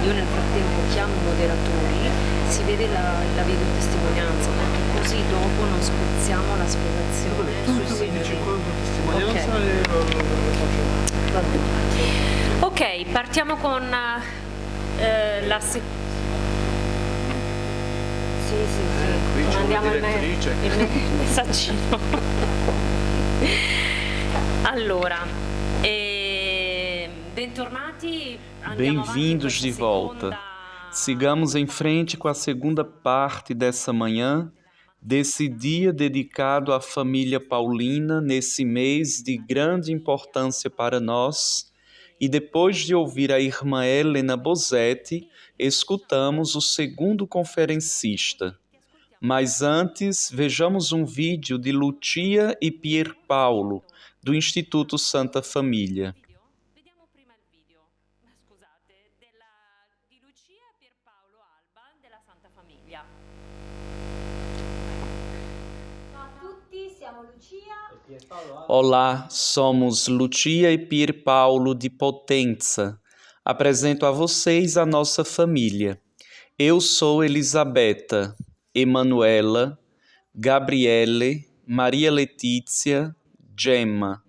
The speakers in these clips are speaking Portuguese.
io nel frattempo chiamo i moderatori, si vede la videotestimonianza, perché così dopo non spezziamo la spiegazione sui sinodi. testimonianza e lo faccio. Va bene. Ok, partiamo con la Qui c'è mandiamo una direttrice. il messaggino. Allora, bentornati. Bem-vindos de volta. Sigamos em frente com a segunda parte dessa manhã, desse dia dedicado à família paulina, nesse mês de grande importância para nós. E depois de ouvir a irmã Helena Bosetti, escutamos o segundo conferencista. Mas antes, vejamos um vídeo de Lucia e Pier Paolo, do Instituto Santa Família. Vediamo prima il video, scusate, di Lucia e Pierpaolo Alba della Santa Famiglia. Ciao a tutti, siamo Lucia E Pierpaolo Olá, somos Lucia e Pier Paolo de Potenza. Apresento a vocês a nossa família. Eu sou Elisabetta, Emanuela, Gabriele, Maria Letícia, Gemma.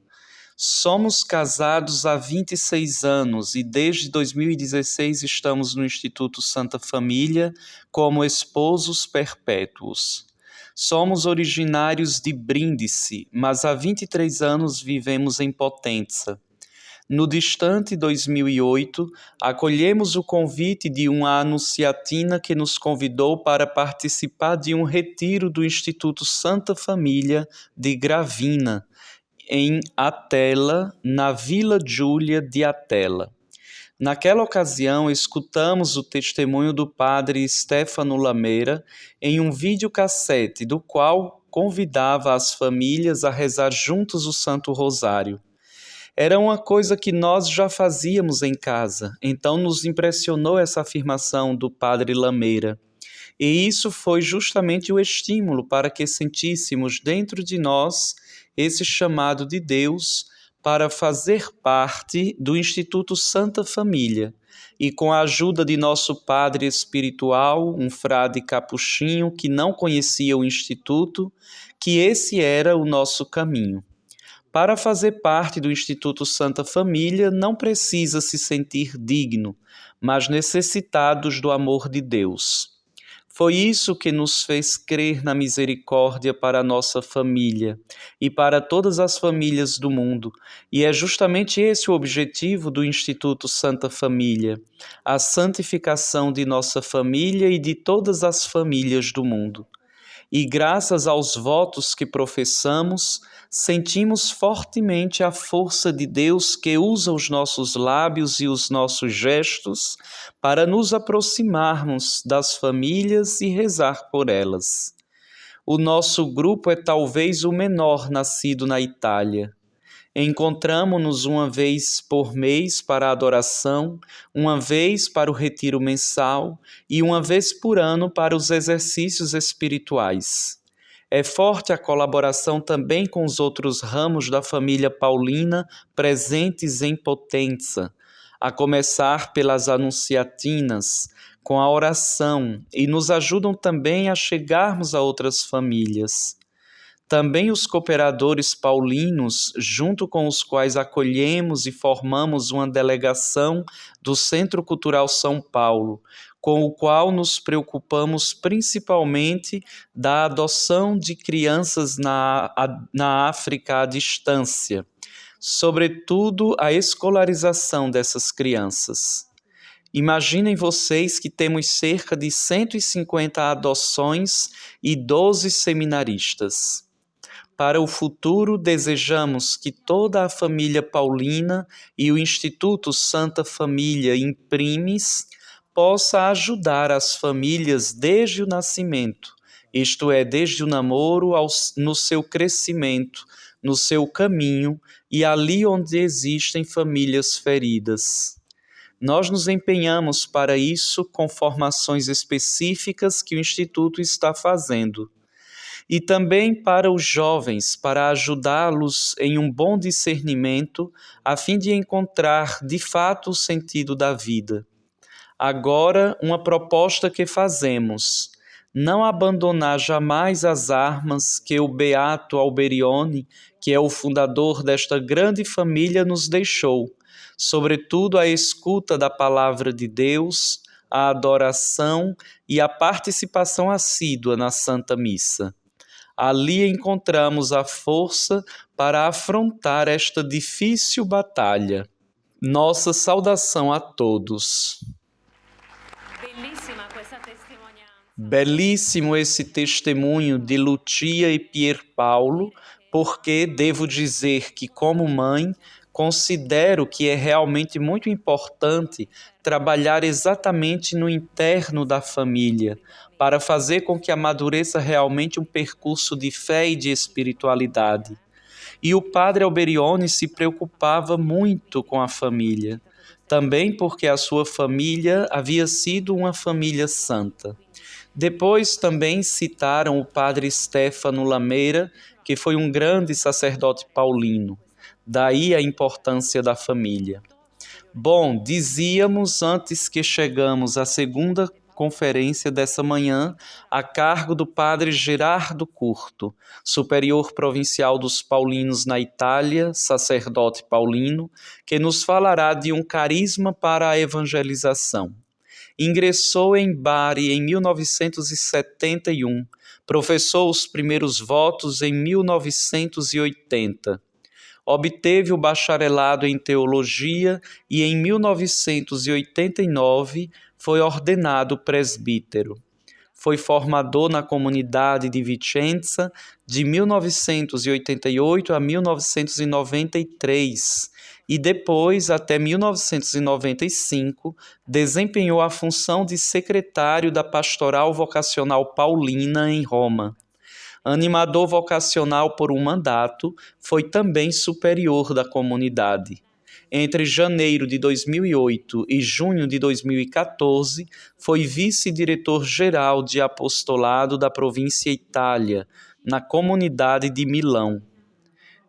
Somos casados há 26 anos e desde 2016 estamos no Instituto Santa Família como esposos perpétuos. Somos originários de Brindisi, mas há 23 anos vivemos em Potenza. No distante 2008, acolhemos o convite de uma anunciatina que nos convidou para participar de um retiro do Instituto Santa Família de Gravina, em Atella, na Vila Giulia de Atella. Naquela ocasião, escutamos o testemunho do padre Stefano Lameira em um videocassete do qual convidava as famílias a rezar juntos o Santo Rosário. Era uma coisa que nós já fazíamos em casa, então nos impressionou essa afirmação do padre Lameira. E isso foi justamente o estímulo para que sentíssemos dentro de nós esse chamado de Deus para fazer parte do Instituto Santa Família. E com a ajuda de nosso padre espiritual, um frade capuchinho que não conhecia o Instituto, que esse era o nosso caminho. Para fazer parte do Instituto Santa Família, não precisa se sentir digno, mas necessitados do amor de Deus. Foi isso que nos fez crer na misericórdia para a nossa família e para todas as famílias do mundo, e é justamente esse o objetivo do Instituto Santa Família, a santificação de nossa família e de todas as famílias do mundo. E graças aos votos que professamos, sentimos fortemente a força de Deus que usa os nossos lábios e os nossos gestos para nos aproximarmos das famílias e rezar por elas. O nosso grupo é talvez o menor nascido na Itália. Encontramo-nos uma vez por mês para a adoração, uma vez para o retiro mensal e uma vez por ano para os exercícios espirituais. É forte a colaboração também com os outros ramos da família paulina presentes em Potenza, a começar pelas anunciatinas, com a oração, e nos ajudam também a chegarmos a outras famílias. Também os cooperadores paulinos, junto com os quais acolhemos e formamos uma delegação do Centro Cultural São Paulo, com o qual nos preocupamos principalmente da adoção de crianças na África à distância, sobretudo a escolarização dessas crianças. Imaginem vocês que temos cerca de 150 adoções e 12 seminaristas. Para o futuro, desejamos que toda a família paulina e o Instituto Santa Família Imprimis possa ajudar as famílias desde o nascimento, isto é, desde o namoro no seu crescimento, no seu caminho e ali onde existem famílias feridas. Nós nos empenhamos para isso com formações específicas que o Instituto está fazendo. E também para os jovens, para ajudá-los em um bom discernimento, a fim de encontrar de fato o sentido da vida. Agora, uma proposta que fazemos: não abandonar jamais as armas que o beato Alberione, que é o fundador desta grande família, nos deixou, sobretudo a escuta da palavra de Deus, a adoração e a participação assídua na Santa Missa. Ali encontramos a força para afrontar esta difícil batalha. Nossa saudação a todos. Belíssimo esse testemunho de Lucia e Pier Paolo, porque devo dizer que, como mãe, considero que é realmente muito importante trabalhar exatamente no interno da família, para fazer com que amadureça realmente um percurso de fé e de espiritualidade. E o padre Alberione se preocupava muito com a família, também porque a sua família havia sido uma família santa. Depois também citaram o padre Stefano Lameira, que foi um grande sacerdote paulino. Daí a importância da família. Bom, dizíamos antes que chegamos à segunda conferência dessa manhã, a cargo do padre Gerardo Curto, superior provincial dos paulinos na Itália, sacerdote paulino, que nos falará de um carisma para a evangelização. Ingressou em Bari em 1971, professou os primeiros votos em 1980. Obteve o bacharelado em teologia e em 1989 foi ordenado presbítero. Foi formador na comunidade de Vicenza de 1988 a 1993 e depois, até 1995, desempenhou a função de secretário da Pastoral Vocacional Paulina em Roma. Animador vocacional por um mandato, foi também superior da comunidade. Entre janeiro de 2008 e junho de 2014, foi vice-diretor-geral de apostolado da província Itália, na comunidade de Milão.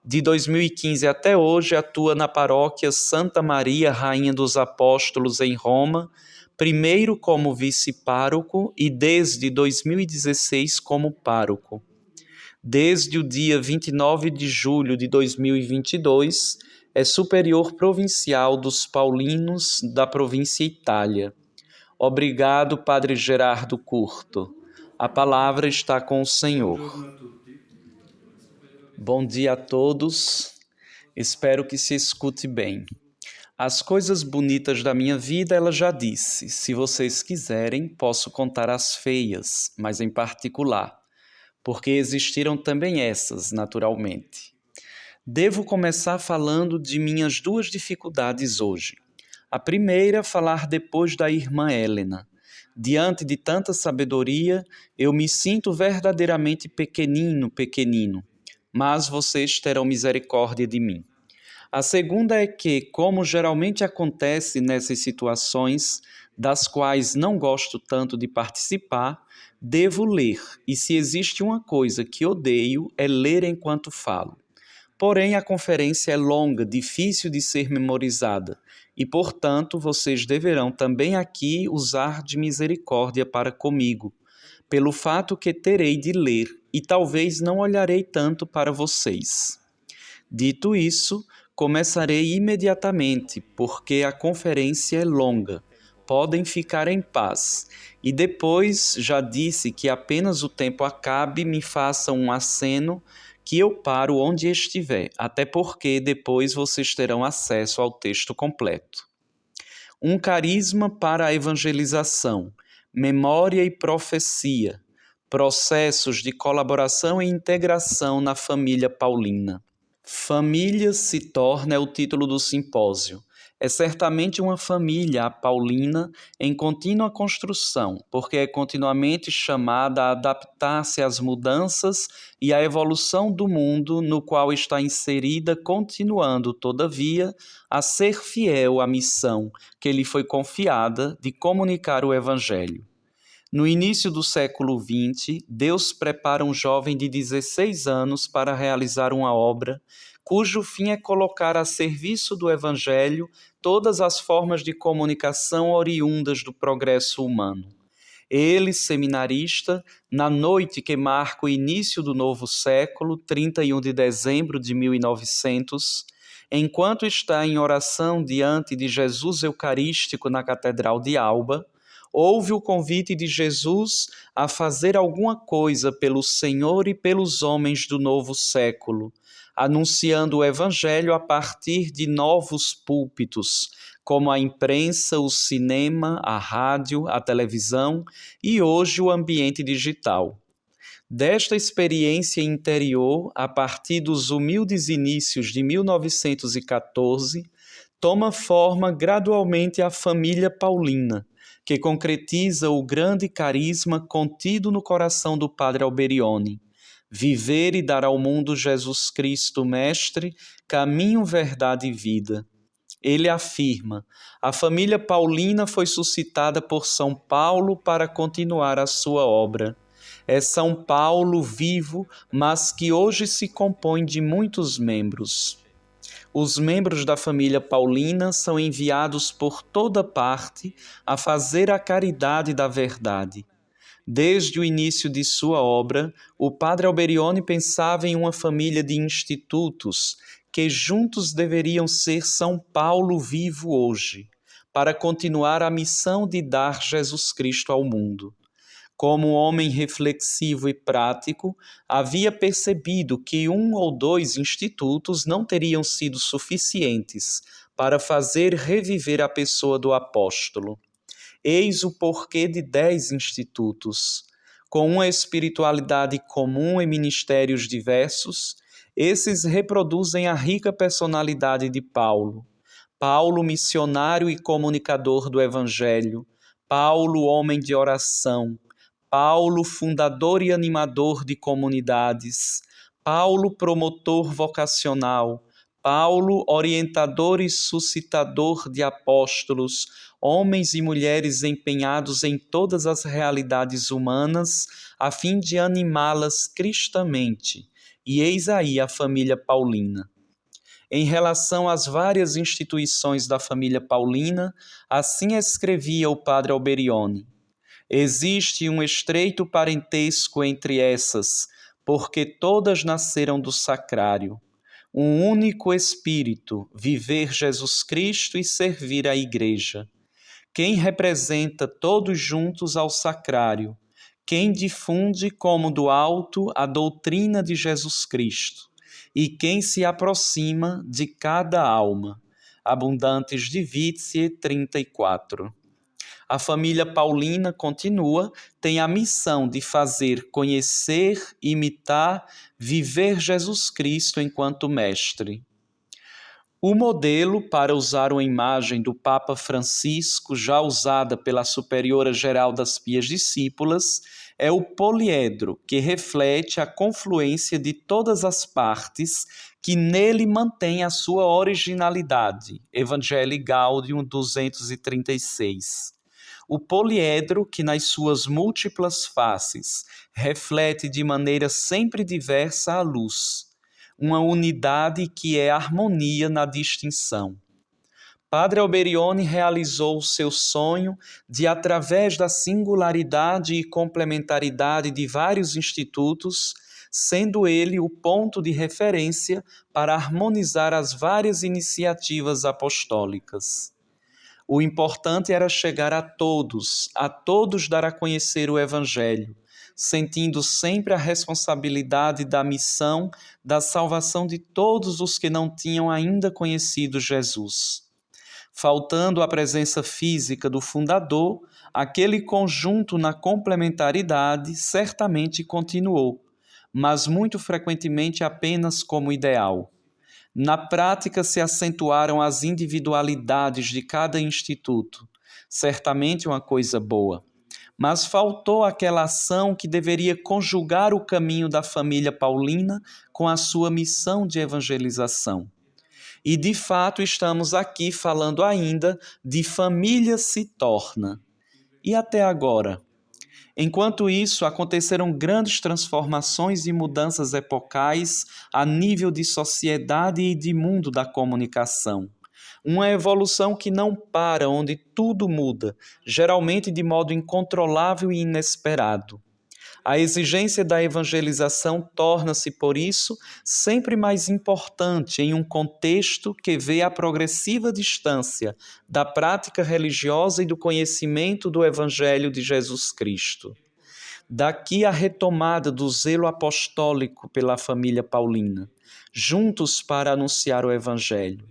De 2015 até hoje, atua na paróquia Santa Maria, Rainha dos Apóstolos, em Roma, primeiro como vice-pároco e desde 2016 como pároco. Desde o dia 29 de julho de 2022, é superior provincial dos paulinos da província Itália. Obrigado, Padre Gerardo Curto. A palavra está com o Senhor. Bom dia a todos. Espero que se escute bem. As coisas bonitas da minha vida, ela já disse. Se vocês quiserem, posso contar as feias, mas em particular, porque existiram também essas, naturalmente. Devo começar falando de minhas duas dificuldades hoje. A primeira, falar depois da irmã Helena. Diante de tanta sabedoria, eu me sinto verdadeiramente pequenino, mas vocês terão misericórdia de mim. A segunda é que, como geralmente acontece nessas situações, das quais não gosto tanto de participar, devo ler, e se existe uma coisa que odeio, é ler enquanto falo. Porém, a conferência é longa, difícil de ser memorizada, e, portanto, vocês deverão também aqui usar de misericórdia para comigo, pelo fato que terei de ler, e talvez não olharei tanto para vocês. Dito isso, começarei imediatamente, porque a conferência é longa. Podem ficar em paz. E depois, já disse que apenas o tempo acabe, me façam um aceno, que eu paro onde estiver, até porque depois vocês terão acesso ao texto completo. Um carisma para a evangelização, memória e profecia, processos de colaboração e integração na família paulina. Família se torna o título do simpósio. É certamente uma família, a paulina, em contínua construção, porque é continuamente chamada a adaptar-se às mudanças e à evolução do mundo no qual está inserida, continuando, todavia, a ser fiel à missão que lhe foi confiada de comunicar o Evangelho. No início do século XX, Deus prepara um jovem de 16 anos para realizar uma obra cujo fim é colocar a serviço do Evangelho todas as formas de comunicação oriundas do progresso humano. Ele, seminarista, na noite que marca o início do novo século, 31 de dezembro de 1900, enquanto está em oração diante de Jesus Eucarístico na Catedral de Alba, ouve o convite de Jesus a fazer alguma coisa pelo Senhor e pelos homens do novo século, anunciando o Evangelho a partir de novos púlpitos, como a imprensa, o cinema, a rádio, a televisão e hoje o ambiente digital. Desta experiência interior, a partir dos humildes inícios de 1914, toma forma gradualmente a família paulina, que concretiza o grande carisma contido no coração do Padre Alberione: viver e dar ao mundo Jesus Cristo, Mestre, caminho, verdade e vida. Ele afirma: a família paulina foi suscitada por São Paulo para continuar a sua obra. É São Paulo vivo, mas que hoje se compõe de muitos membros. Os membros da família paulina são enviados por toda parte a fazer a caridade da verdade. Desde o início de sua obra, o Padre Alberione pensava em uma família de institutos que juntos deveriam ser São Paulo vivo hoje, para continuar a missão de dar Jesus Cristo ao mundo. Como homem reflexivo e prático, havia percebido que 1 ou 2 institutos não teriam sido suficientes para fazer reviver a pessoa do apóstolo. Eis o porquê de 10 institutos. Com uma espiritualidade comum e ministérios diversos, esses reproduzem a rica personalidade de Paulo. Paulo, missionário e comunicador do Evangelho. Paulo, homem de oração. Paulo, fundador e animador de comunidades. Paulo, promotor vocacional. Paulo, orientador e suscitador de apóstolos, homens e mulheres empenhados em todas as realidades humanas, a fim de animá-las cristamente. E eis aí a família paulina. Em relação às várias instituições da família paulina, assim escrevia o Padre Alberione: existe um estreito parentesco entre essas, porque todas nasceram do sacrário. Um único Espírito, viver Jesus Cristo e servir a Igreja. Quem representa todos juntos ao sacrário, quem difunde como do alto a doutrina de Jesus Cristo, e quem se aproxima de cada alma. Abundantes de Vizie 34. A família paulina continua, tem a missão de fazer conhecer, imitar, viver Jesus Cristo enquanto mestre. O modelo, para usar uma imagem do Papa Francisco, já usada pela Superiora Geral das Pias Discípulas, é o poliedro, que reflete a confluência de todas as partes que nele mantém a sua originalidade. Evangelii Gaudium 236. O poliedro, que nas suas múltiplas faces reflete de maneira sempre diversa a luz, uma unidade que é harmonia na distinção. Padre Alberione realizou o seu sonho de, através da singularidade e complementaridade de vários institutos, sendo ele o ponto de referência para harmonizar as várias iniciativas apostólicas. O importante era chegar a todos dar a conhecer o Evangelho, sentindo sempre a responsabilidade da missão da salvação de todos os que não tinham ainda conhecido Jesus. Faltando a presença física do fundador, aquele conjunto na complementaridade certamente continuou, mas muito frequentemente apenas como ideal. Na prática se acentuaram as individualidades de cada instituto, certamente uma coisa boa, mas faltou aquela ação que deveria conjugar o caminho da família paulina com a sua missão de evangelização. E de fato estamos aqui falando ainda de família se torna. E até agora? Enquanto isso, aconteceram grandes transformações e mudanças epocais a nível de sociedade e de mundo da comunicação. Uma evolução que não para, onde tudo muda, geralmente de modo incontrolável e inesperado. A exigência da evangelização torna-se, por isso, sempre mais importante em um contexto que vê a progressiva distância da prática religiosa e do conhecimento do Evangelho de Jesus Cristo. Daqui a retomada do zelo apostólico pela família paulina, juntos para anunciar o Evangelho.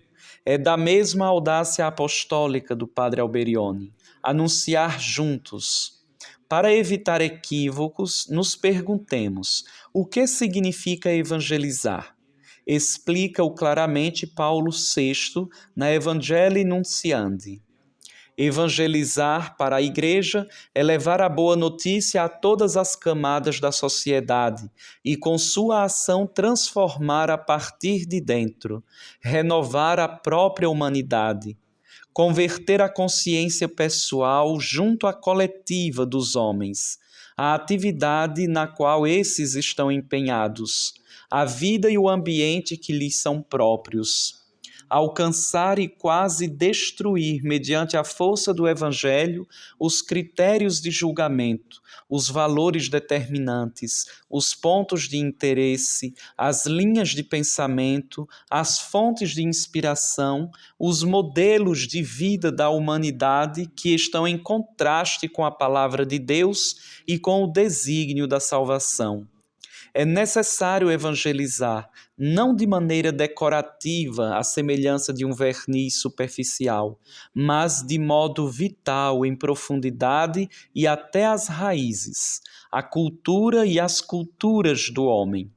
É da mesma audácia apostólica do padre Alberione, anunciar juntos. Para evitar equívocos, nos perguntemos: o que significa evangelizar? Explica-o claramente Paulo VI na Evangelii Nuntiandi. Evangelizar para a Igreja é levar a boa notícia a todas as camadas da sociedade e, com sua ação, transformar a partir de dentro, renovar a própria humanidade, converter a consciência pessoal junto à coletiva dos homens, a atividade na qual esses estão empenhados, a vida e o ambiente que lhes são próprios. Alcançar e quase destruir, mediante a força do Evangelho, os critérios de julgamento, os valores determinantes, os pontos de interesse, as linhas de pensamento, as fontes de inspiração, os modelos de vida da humanidade que estão em contraste com a palavra de Deus e com o desígnio da salvação. É necessário evangelizar, não de maneira decorativa, à semelhança de um verniz superficial, mas de modo vital, em profundidade e até às raízes, a cultura e as culturas do homem,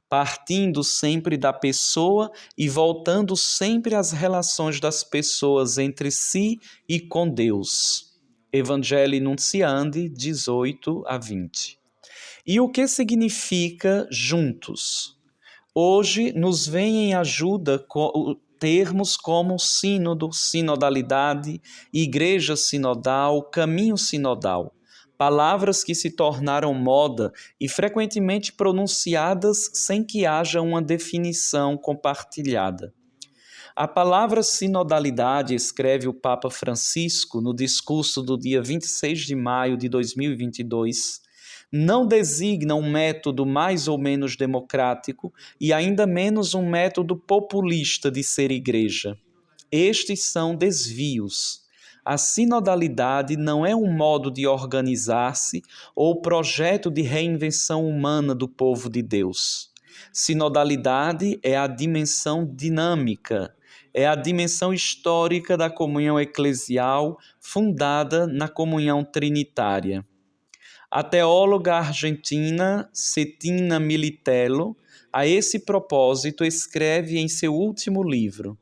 partindo sempre da pessoa e voltando sempre às relações das pessoas entre si e com Deus. Evangelii Nuntiandi, 18 a 20. E o que significa juntos? Hoje nos vem em ajuda termos como sínodo, sinodalidade, igreja sinodal, caminho sinodal. Palavras que se tornaram moda e frequentemente pronunciadas sem que haja uma definição compartilhada. A palavra sinodalidade, escreve o Papa Francisco no discurso do dia 26 de maio de 2022, não designa um método mais ou menos democrático e ainda menos um método populista de ser igreja. Estes são desvios. A sinodalidade não é um modo de organizar-se ou projeto de reinvenção humana do povo de Deus. Sinodalidade é a dimensão dinâmica, é a dimensão histórica da comunhão eclesial fundada na comunhão trinitária. A teóloga argentina Cetina Militello, a esse propósito, escreve em seu último livro: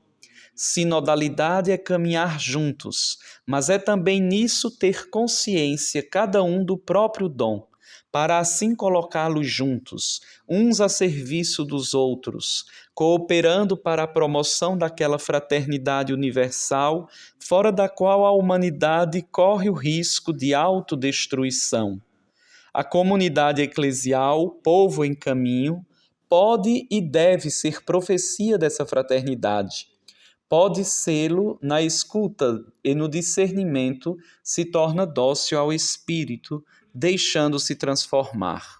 sinodalidade é caminhar juntos, mas é também nisso ter consciência cada um do próprio dom, para assim colocá-los juntos, uns a serviço dos outros, cooperando para a promoção daquela fraternidade universal, fora da qual a humanidade corre o risco de autodestruição. A comunidade eclesial, povo em caminho, pode e deve ser profecia dessa fraternidade. Pode sê-lo na escuta e no discernimento, se torna dócil ao Espírito, deixando-se transformar.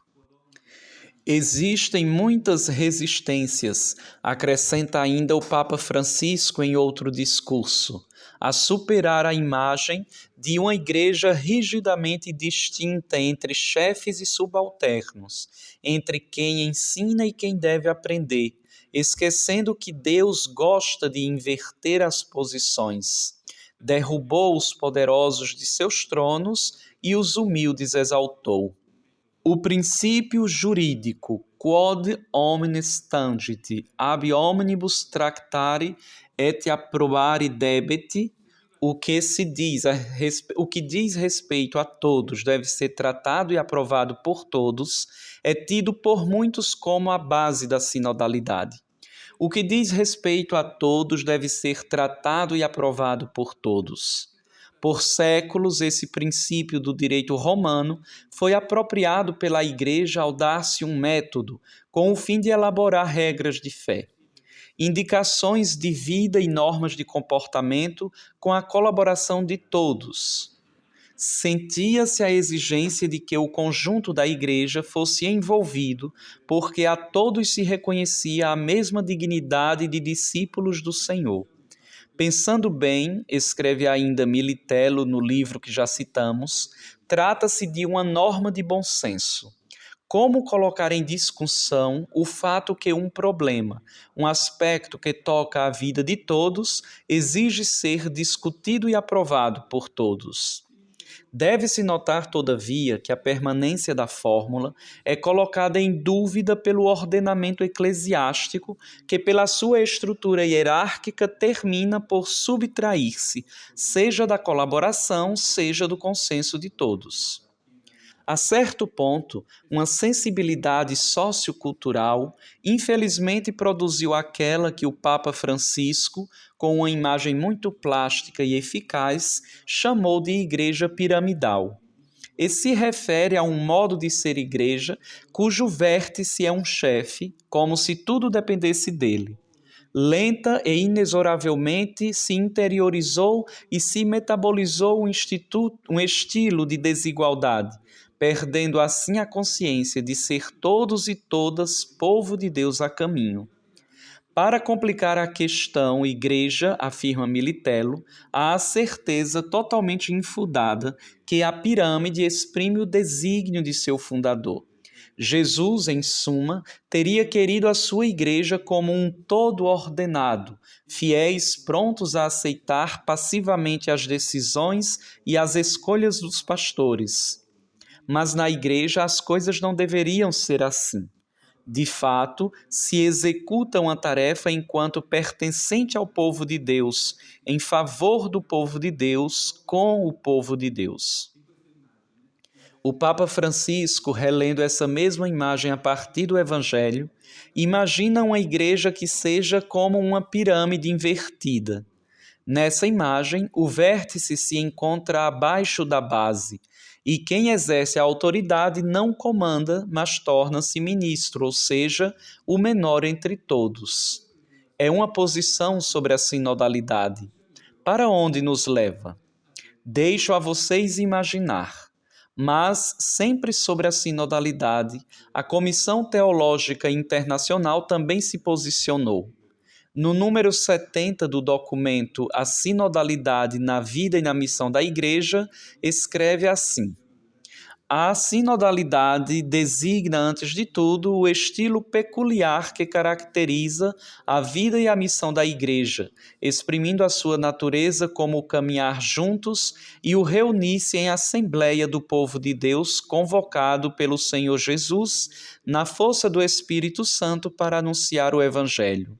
Existem muitas resistências, acrescenta ainda o Papa Francisco em outro discurso, a superar a imagem de uma igreja rigidamente distinta entre chefes e subalternos, entre quem ensina e quem deve aprender, esquecendo que Deus gosta de inverter as posições. Derrubou os poderosos de seus tronos e os humildes exaltou. O princípio jurídico quod homines tangit ab omnibus tractari et approbare debet, o que diz respeito a todos deve ser tratado e aprovado por todos, é tido por muitos como a base da sinodalidade. O que diz respeito a todos deve ser tratado e aprovado por todos. Por séculos, esse princípio do direito romano foi apropriado pela Igreja ao dar-se um método com o fim de elaborar regras de fé, indicações de vida e normas de comportamento com a colaboração de todos. Sentia-se a exigência de que o conjunto da Igreja fosse envolvido, porque a todos se reconhecia a mesma dignidade de discípulos do Senhor. Pensando bem, escreve ainda Militello no livro que já citamos, trata-se de uma norma de bom senso. Como colocar em discussão o fato que um problema, um aspecto que toca a vida de todos, exige ser discutido e aprovado por todos? Deve-se notar, todavia, que a permanência da fórmula é colocada em dúvida pelo ordenamento eclesiástico, que, pela sua estrutura hierárquica, termina por subtrair-se, seja da colaboração, seja do consenso de todos. A certo ponto, uma sensibilidade sociocultural infelizmente produziu aquela que o Papa Francisco, com uma imagem muito plástica e eficaz, chamou de igreja piramidal. E se refere a um modo de ser igreja cujo vértice é um chefe, como se tudo dependesse dele. Lenta e inexoravelmente se interiorizou e se metabolizou um estilo de desigualdade, perdendo assim a consciência de ser todos e todas povo de Deus a caminho. Para complicar a questão, igreja, afirma Militello, há a certeza totalmente infundada que a pirâmide exprime o desígnio de seu fundador. Jesus, em suma, teria querido a sua igreja como um todo ordenado, fiéis prontos a aceitar passivamente as decisões e as escolhas dos pastores. Mas na igreja as coisas não deveriam ser assim. De fato, se executa uma tarefa enquanto pertencente ao povo de Deus, em favor do povo de Deus, com o povo de Deus. O Papa Francisco, relendo essa mesma imagem a partir do Evangelho, imagina uma igreja que seja como uma pirâmide invertida. Nessa imagem, o vértice se encontra abaixo da base, e quem exerce a autoridade não comanda, mas torna-se ministro, ou seja, o menor entre todos. É uma posição sobre a sinodalidade. Para onde nos leva? Deixo a vocês imaginar. Mas, sempre sobre a sinodalidade, a Comissão Teológica Internacional também se posicionou. No número 70 do documento A Sinodalidade na Vida e na Missão da Igreja, escreve assim: a sinodalidade designa, antes de tudo, o estilo peculiar que caracteriza a vida e a missão da Igreja, exprimindo a sua natureza como o caminhar juntos e o reunir-se em assembleia do povo de Deus, convocado pelo Senhor Jesus, na força do Espírito Santo para anunciar o Evangelho.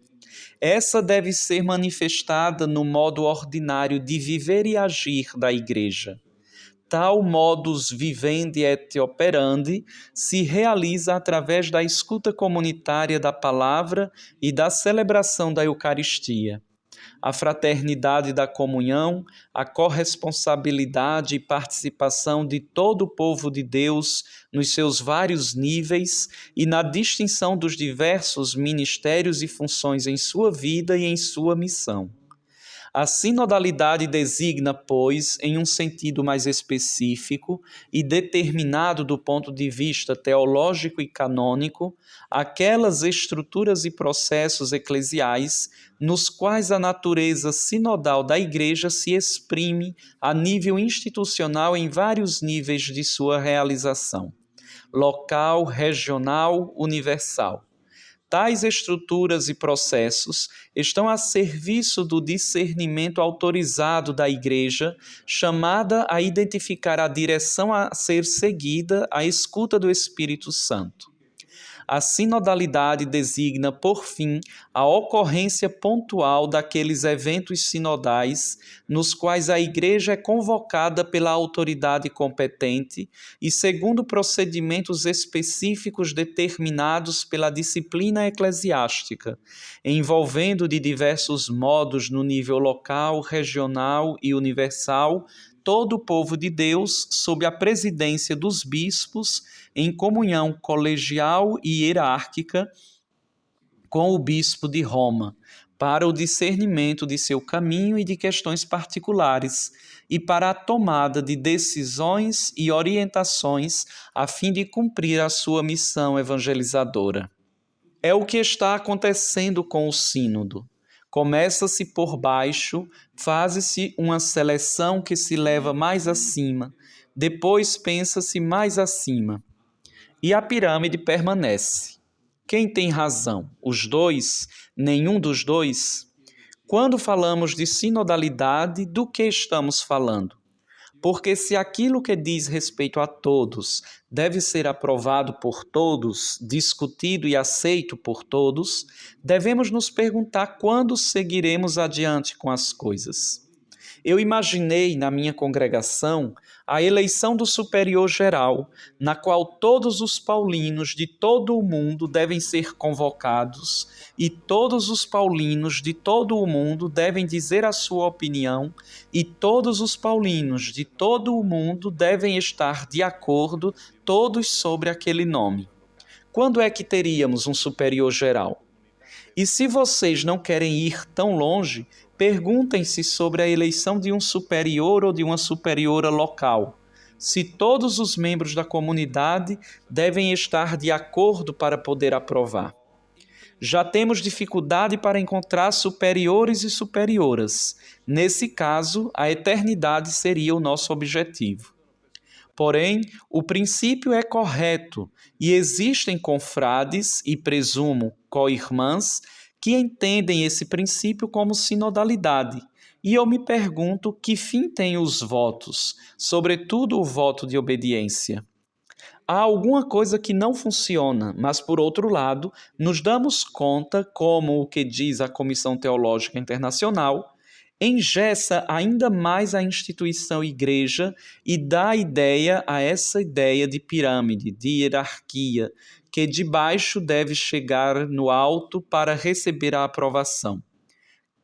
Essa deve ser manifestada no modo ordinário de viver e agir da Igreja. Tal modus vivendi et operandi se realiza através da escuta comunitária da palavra e da celebração da Eucaristia. A fraternidade da comunhão, a corresponsabilidade e participação de todo o povo de Deus nos seus vários níveis e na distinção dos diversos ministérios e funções em sua vida e em sua missão. A sinodalidade designa, pois, em um sentido mais específico e determinado do ponto de vista teológico e canônico, aquelas estruturas e processos eclesiais nos quais a natureza sinodal da Igreja se exprime a nível institucional em vários níveis de sua realização: local, regional, universal. Tais estruturas e processos estão a serviço do discernimento autorizado da Igreja, chamada a identificar a direção a ser seguida à escuta do Espírito Santo. A sinodalidade designa, por fim, a ocorrência pontual daqueles eventos sinodais nos quais a Igreja é convocada pela autoridade competente e segundo procedimentos específicos determinados pela disciplina eclesiástica, envolvendo de diversos modos no nível local, regional e universal todo o povo de Deus sob a presidência dos bispos, em comunhão colegial e hierárquica com o bispo de Roma, para o discernimento de seu caminho e de questões particulares, e para a tomada de decisões e orientações a fim de cumprir a sua missão evangelizadora. É o que está acontecendo com o sínodo. Começa-se por baixo, faz-se uma seleção que se leva mais acima, depois pensa-se mais acima. E a pirâmide permanece. Quem tem razão? Os dois? Nenhum dos dois? Quando falamos de sinodalidade, do que estamos falando? Porque se aquilo que diz respeito a todos deve ser aprovado por todos, discutido e aceito por todos, devemos nos perguntar quando seguiremos adiante com as coisas. Eu imaginei na minha congregação a eleição do superior geral, na qual todos os paulinos de todo o mundo devem ser convocados e todos os paulinos de todo o mundo devem dizer a sua opinião e todos os paulinos de todo o mundo devem estar de acordo, todos sobre aquele nome. Quando é que teríamos um superior geral? E se vocês não querem ir tão longe, perguntem-se sobre a eleição de um superior ou de uma superiora local. Se todos os membros da comunidade devem estar de acordo para poder aprovar. Já temos dificuldade para encontrar superiores e superioras. Nesse caso, a eternidade seria o nosso objetivo. Porém, o princípio é correto e existem confrades e, presumo, co-irmãs que entendem esse princípio como sinodalidade. E eu me pergunto que fim têm os votos, sobretudo o voto de obediência. Há alguma coisa que não funciona, mas, por outro lado, nos damos conta, como o que diz a Comissão Teológica Internacional, engessa ainda mais a instituição igreja e dá ideia a essa ideia de pirâmide, de hierarquia, que de baixo deve chegar no alto para receber a aprovação.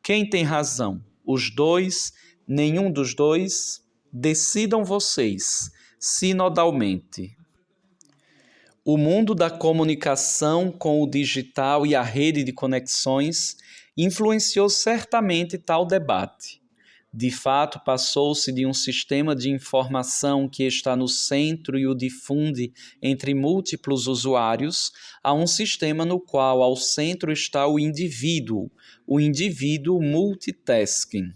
Quem tem razão? Os dois? Nenhum dos dois? Decidam vocês, sinodalmente. O mundo da comunicação com o digital e a rede de conexões influenciou certamente tal debate. De fato, passou-se de um sistema de informação que está no centro e o difunde entre múltiplos usuários a um sistema no qual ao centro está o indivíduo multitasking,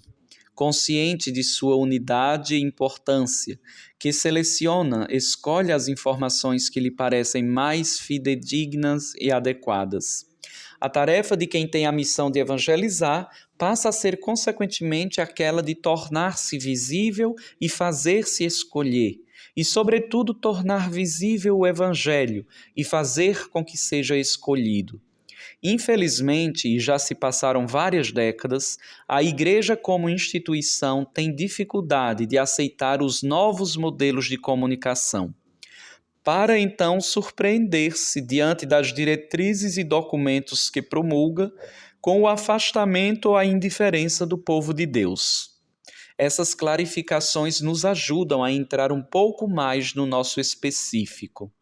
consciente de sua unidade e importância, que seleciona, escolhe as informações que lhe parecem mais fidedignas e adequadas. A tarefa de quem tem a missão de evangelizar passa a ser, consequentemente, aquela de tornar-se visível e fazer-se escolher, e, sobretudo, tornar visível o Evangelho e fazer com que seja escolhido. Infelizmente, e já se passaram várias décadas, a Igreja como instituição tem dificuldade de aceitar os novos modelos de comunicação, para então surpreender-se diante das diretrizes e documentos que promulga com o afastamento ou a indiferença do povo de Deus. Essas clarificações nos ajudam a entrar um pouco mais no nosso específico.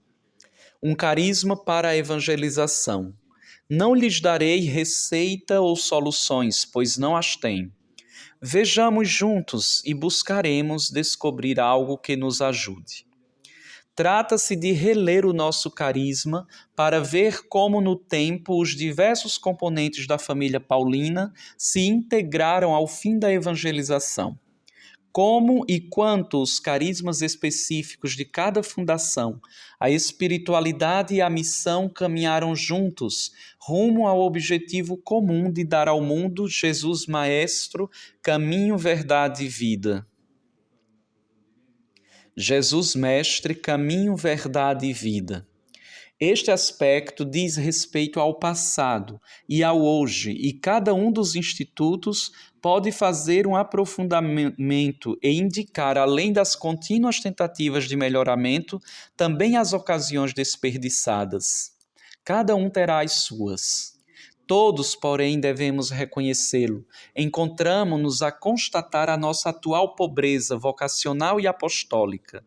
Um carisma para a evangelização. Não lhes darei receita ou soluções, pois não as têm. Vejamos juntos e buscaremos descobrir algo que nos ajude. Trata-se de reler o nosso carisma para ver como no tempo os diversos componentes da família paulina se integraram ao fim da evangelização. Como e quanto os carismas específicos de cada fundação, a espiritualidade e a missão caminharam juntos, rumo ao objetivo comum de dar ao mundo Jesus Maestro, caminho, verdade e vida. Jesus Mestre, caminho, verdade e vida. Este aspecto diz respeito ao passado e ao hoje, e cada um dos institutos pode fazer um aprofundamento e indicar, além das contínuas tentativas de melhoramento, também as ocasiões desperdiçadas. Cada um terá as suas. Todos, porém, devemos reconhecê-lo. Encontramos-nos a constatar a nossa atual pobreza vocacional e apostólica.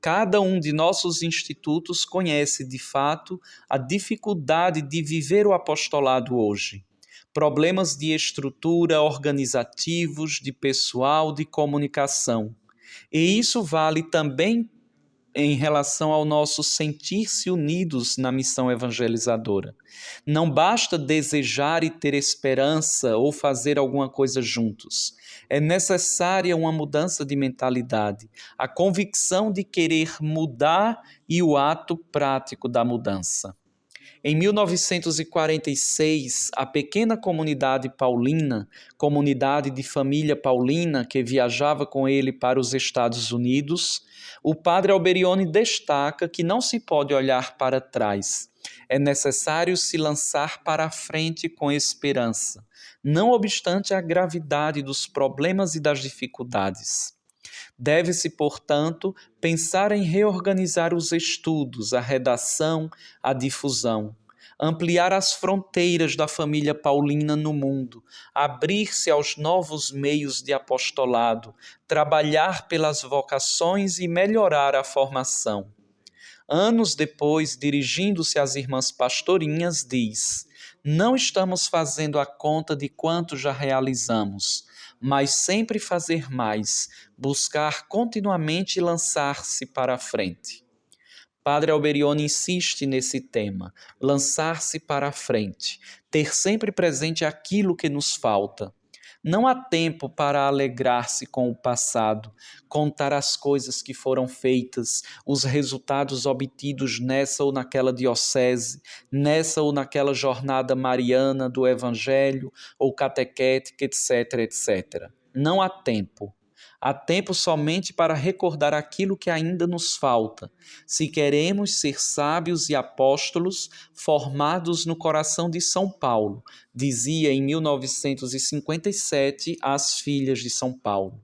Cada um de nossos institutos conhece, de fato, a dificuldade de viver o apostolado hoje. Problemas de estrutura, organizativos, de pessoal, de comunicação. E isso vale também em relação ao nosso sentir-se unidos na missão evangelizadora. Não basta desejar e ter esperança ou fazer alguma coisa juntos. É necessária uma mudança de mentalidade, a convicção de querer mudar e o ato prático da mudança. Em 1946, a pequena comunidade paulina, comunidade de família paulina que viajava com ele para os Estados Unidos, o padre Alberione destaca que não se pode olhar para trás. É necessário se lançar para a frente com esperança, não obstante a gravidade dos problemas e das dificuldades. Deve-se, portanto, pensar em reorganizar os estudos, a redação, a difusão, ampliar as fronteiras da família paulina no mundo, abrir-se aos novos meios de apostolado, trabalhar pelas vocações e melhorar a formação. Anos depois, dirigindo-se às irmãs pastorinhas, diz: não estamos fazendo a conta de quanto já realizamos, mas sempre fazer mais, buscar continuamente lançar-se para a frente. Padre Alberione insiste nesse tema, lançar-se para a frente, ter sempre presente aquilo que nos falta. Não há tempo para alegrar-se com o passado, contar as coisas que foram feitas, os resultados obtidos nessa ou naquela diocese, nessa ou naquela jornada mariana do Evangelho ou catequética, etc., etc. Não há tempo. Há tempo somente para recordar aquilo que ainda nos falta, se queremos ser sábios e apóstolos formados no coração de São Paulo, dizia em 1957 às filhas de São Paulo.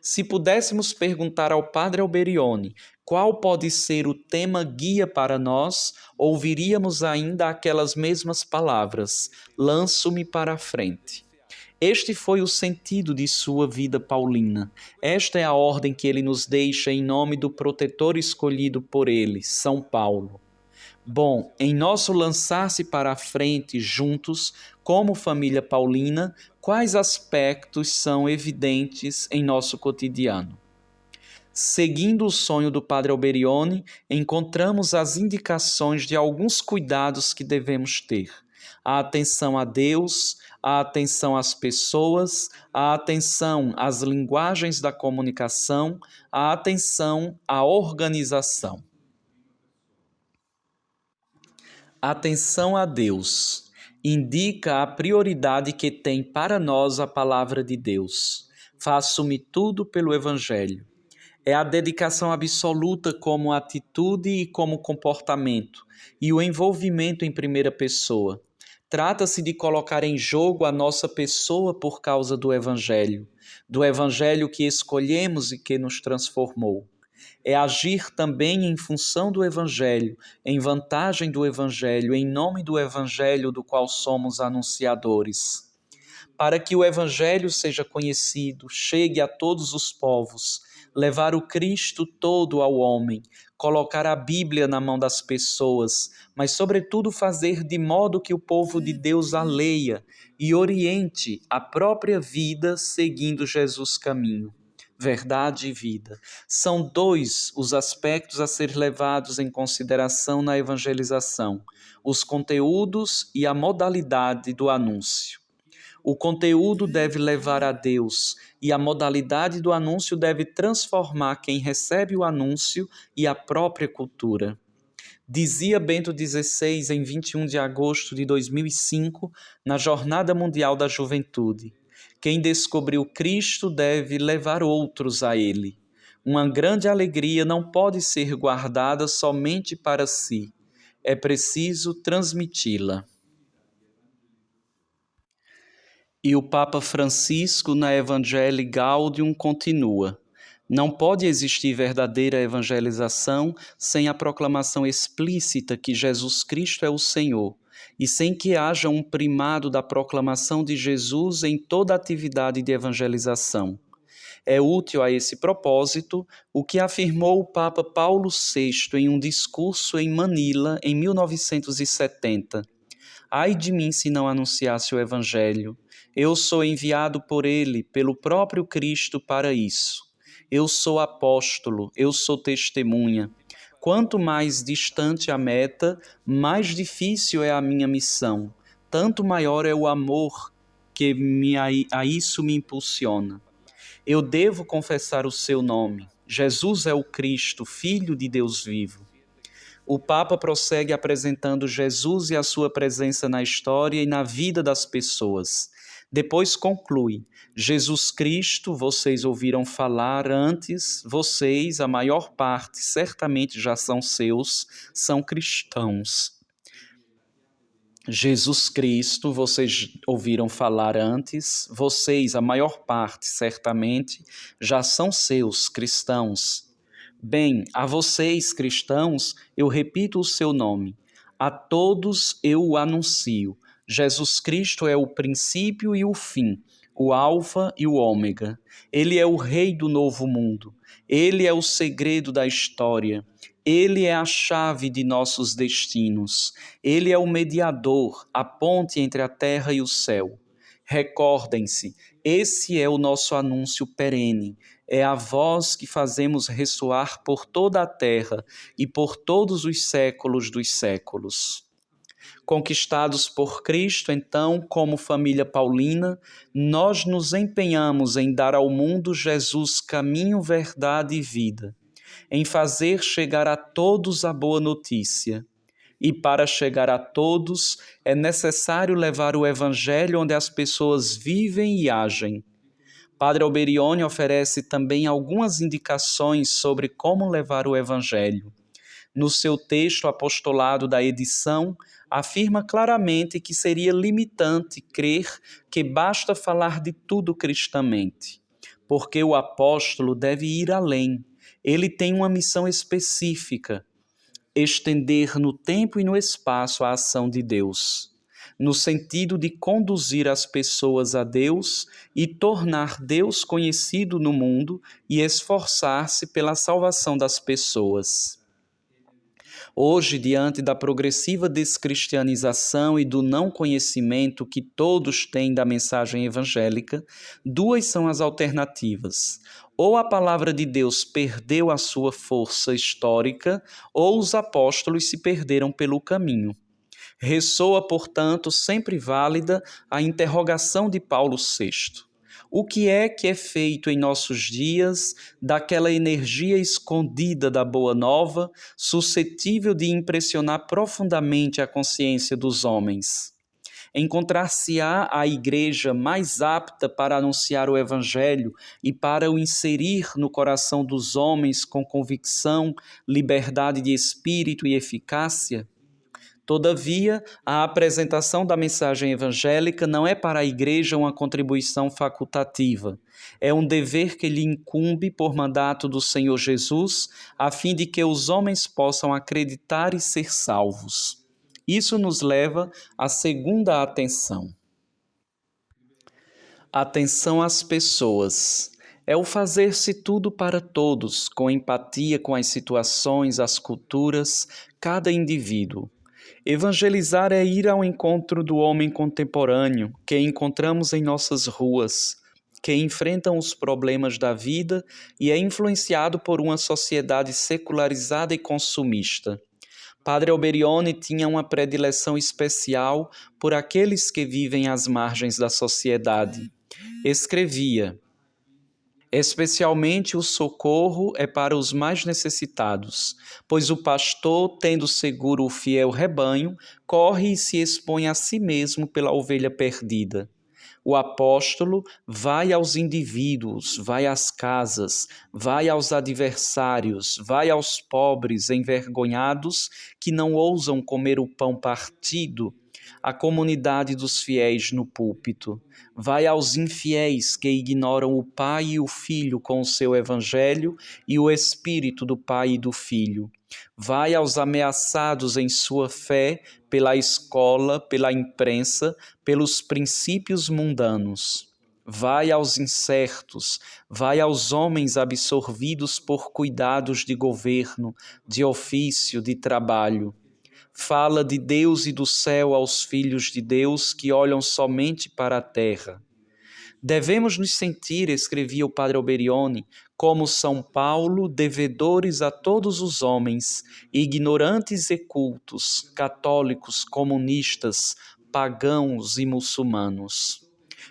Se pudéssemos perguntar ao padre Alberione qual pode ser o tema guia para nós, ouviríamos ainda aquelas mesmas palavras: lanço-me para a frente. Este foi o sentido de sua vida paulina. Esta é a ordem que ele nos deixa em nome do protetor escolhido por ele, São Paulo. Bom, em nosso lançar-se para a frente juntos, como família paulina, quais aspectos são evidentes em nosso cotidiano? Seguindo o sonho do padre Alberione, encontramos as indicações de alguns cuidados que devemos ter. A atenção a Deus, a atenção às pessoas, a atenção às linguagens da comunicação, a atenção à organização. Atenção a Deus indica a prioridade que tem para nós a palavra de Deus. Faço-me tudo pelo Evangelho. É a dedicação absoluta como atitude e como comportamento, e o envolvimento em primeira pessoa. Trata-se de colocar em jogo a nossa pessoa por causa do Evangelho que escolhemos e que nos transformou. É agir também em função do Evangelho, em vantagem do Evangelho, em nome do Evangelho do qual somos anunciadores. Para que o Evangelho seja conhecido, chegue a todos os povos, levar o Cristo todo ao homem, colocar a Bíblia na mão das pessoas, mas, sobretudo, fazer de modo que o povo de Deus a leia e oriente a própria vida seguindo Jesus caminho. Verdade e vida. São dois os aspectos a ser levados em consideração na evangelização: os conteúdos e a modalidade do anúncio. O conteúdo deve levar a Deus e a modalidade do anúncio deve transformar quem recebe o anúncio e a própria cultura. Dizia Bento XVI em 21 de agosto de 2005, na Jornada Mundial da Juventude: quem descobriu Cristo deve levar outros a Ele. Uma grande alegria não pode ser guardada somente para si. É preciso transmiti-la. E o Papa Francisco, na Evangelii Gaudium, continua: não pode existir verdadeira evangelização sem a proclamação explícita que Jesus Cristo é o Senhor, e sem que haja um primado da proclamação de Jesus em toda a atividade de evangelização. É útil a esse propósito o que afirmou o Papa Paulo VI em um discurso em Manila em 1970. Ai de mim se não anunciasse o Evangelho. Eu sou enviado por ele, pelo próprio Cristo, para isso. Eu sou apóstolo, eu sou testemunha. Quanto mais distante a meta, mais difícil é a minha missão. Tanto maior é o amor que a isso me impulsiona. Eu devo confessar o seu nome. Jesus é o Cristo, Filho de Deus vivo. O Papa prossegue apresentando Jesus e a sua presença na história e na vida das pessoas. Depois conclui: Jesus Cristo, vocês ouviram falar antes, vocês, a maior parte, certamente já são seus, são cristãos. Jesus Cristo, vocês ouviram falar antes, vocês, a maior parte, certamente, já são seus, cristãos. Bem, a vocês, cristãos, eu repito o seu nome. A todos eu o anuncio. Jesus Cristo é o princípio e o fim, o alfa e o ômega. Ele é o rei do novo mundo. Ele é o segredo da história. Ele é a chave de nossos destinos. Ele é o mediador, a ponte entre a terra e o céu. Recordem-se, esse é o nosso anúncio perene. É a voz que fazemos ressoar por toda a terra e por todos os séculos dos séculos. Conquistados por Cristo, então, como família paulina, nós nos empenhamos em dar ao mundo Jesus caminho, verdade e vida, em fazer chegar a todos a boa notícia. E para chegar a todos, é necessário levar o Evangelho onde as pessoas vivem e agem. Padre Alberione oferece também algumas indicações sobre como levar o Evangelho. No seu texto apostolado da edição, afirma claramente que seria limitante crer que basta falar de tudo cristamente, porque o apóstolo deve ir além. Ele tem uma missão específica: estender no tempo e no espaço a ação de Deus, no sentido de conduzir as pessoas a Deus e tornar Deus conhecido no mundo e esforçar-se pela salvação das pessoas. Hoje, diante da progressiva descristianização e do não conhecimento que todos têm da mensagem evangélica, duas são as alternativas. Ou a palavra de Deus perdeu a sua força histórica, ou os apóstolos se perderam pelo caminho. Ressoa, portanto, sempre válida a interrogação de Paulo VI. O que é feito em nossos dias daquela energia escondida da Boa Nova, suscetível de impressionar profundamente a consciência dos homens? Encontrar-se-á a igreja mais apta para anunciar o Evangelho e para o inserir no coração dos homens com convicção, liberdade de espírito e eficácia? Todavia, a apresentação da mensagem evangélica não é para a Igreja uma contribuição facultativa. É um dever que lhe incumbe por mandato do Senhor Jesus, a fim de que os homens possam acreditar e ser salvos. Isso nos leva à segunda atenção. Atenção às pessoas. É o fazer-se tudo para todos, com empatia com as situações, as culturas, cada indivíduo. Evangelizar é ir ao encontro do homem contemporâneo, que encontramos em nossas ruas, que enfrentam os problemas da vida e é influenciado por uma sociedade secularizada e consumista. Padre Alberione tinha uma predileção especial por aqueles que vivem às margens da sociedade. Escrevia: especialmente o socorro é para os mais necessitados, pois o pastor, tendo seguro o fiel rebanho, corre e se expõe a si mesmo pela ovelha perdida. O apóstolo vai aos indivíduos, vai às casas, vai aos adversários, vai aos pobres envergonhados que não ousam comer o pão partido, à comunidade dos fiéis no púlpito. Vai aos infiéis que ignoram o Pai e o Filho com o seu Evangelho e o Espírito do Pai e do Filho. Vai aos ameaçados em sua fé pela escola, pela imprensa, pelos princípios mundanos. Vai aos incertos, vai aos homens absorvidos por cuidados de governo, de ofício, de trabalho. Fala de Deus e do céu aos filhos de Deus que olham somente para a terra. Devemos nos sentir, escrevia o padre Alberione, como São Paulo, devedores a todos os homens, ignorantes e cultos, católicos, comunistas, pagãos e muçulmanos.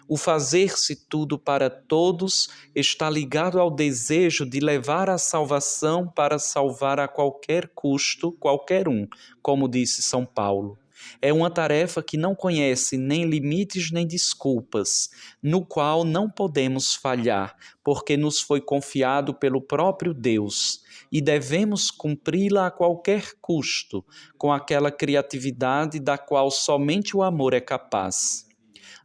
O fazer-se tudo para todos está ligado ao desejo de levar a salvação para salvar a qualquer custo, qualquer um, como disse São Paulo. É uma tarefa que não conhece nem limites nem desculpas, no qual não podemos falhar, porque nos foi confiado pelo próprio Deus, e devemos cumpri-la a qualquer custo, com aquela criatividade da qual somente o amor é capaz.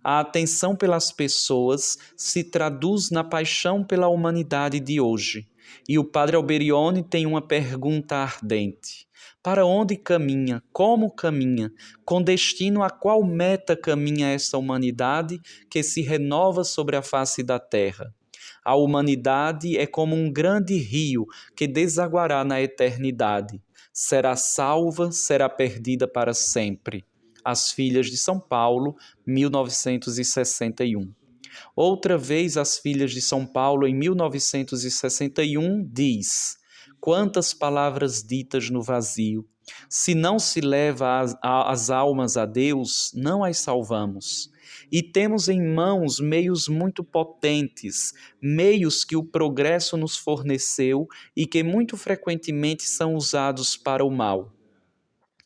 A atenção pelas pessoas se traduz na paixão pela humanidade de hoje. E o padre Alberione tem uma pergunta ardente. Para onde caminha? Como caminha? Com destino a qual meta caminha essa humanidade que se renova sobre a face da terra? A humanidade é como um grande rio que desaguará na eternidade. Será salva, será perdida para sempre. As Filhas de São Paulo, 1961. Outra vez, As Filhas de São Paulo, em 1961, diz: quantas palavras ditas no vazio! Se não se leva as almas a Deus, não as salvamos. E temos em mãos meios muito potentes, meios que o progresso nos forneceu e que muito frequentemente são usados para o mal.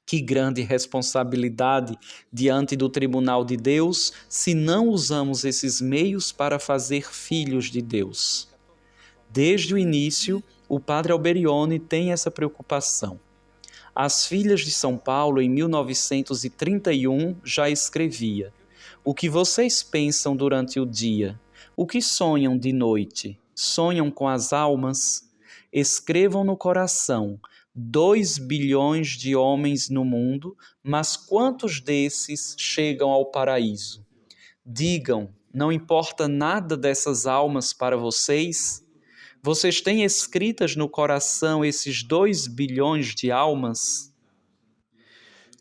Que grande responsabilidade diante do tribunal de Deus se não usamos esses meios para fazer filhos de Deus. Desde o início, o padre Alberione tem essa preocupação. As Filhas de São Paulo, em 1931, já escrevia: o que vocês pensam durante o dia? O que sonham de noite? Sonham com as almas? Escrevam no coração: 2 bilhões de homens no mundo, mas quantos desses chegam ao paraíso? Digam, não importa nada dessas almas para vocês? Vocês têm escritas no coração esses 2 bilhões de almas?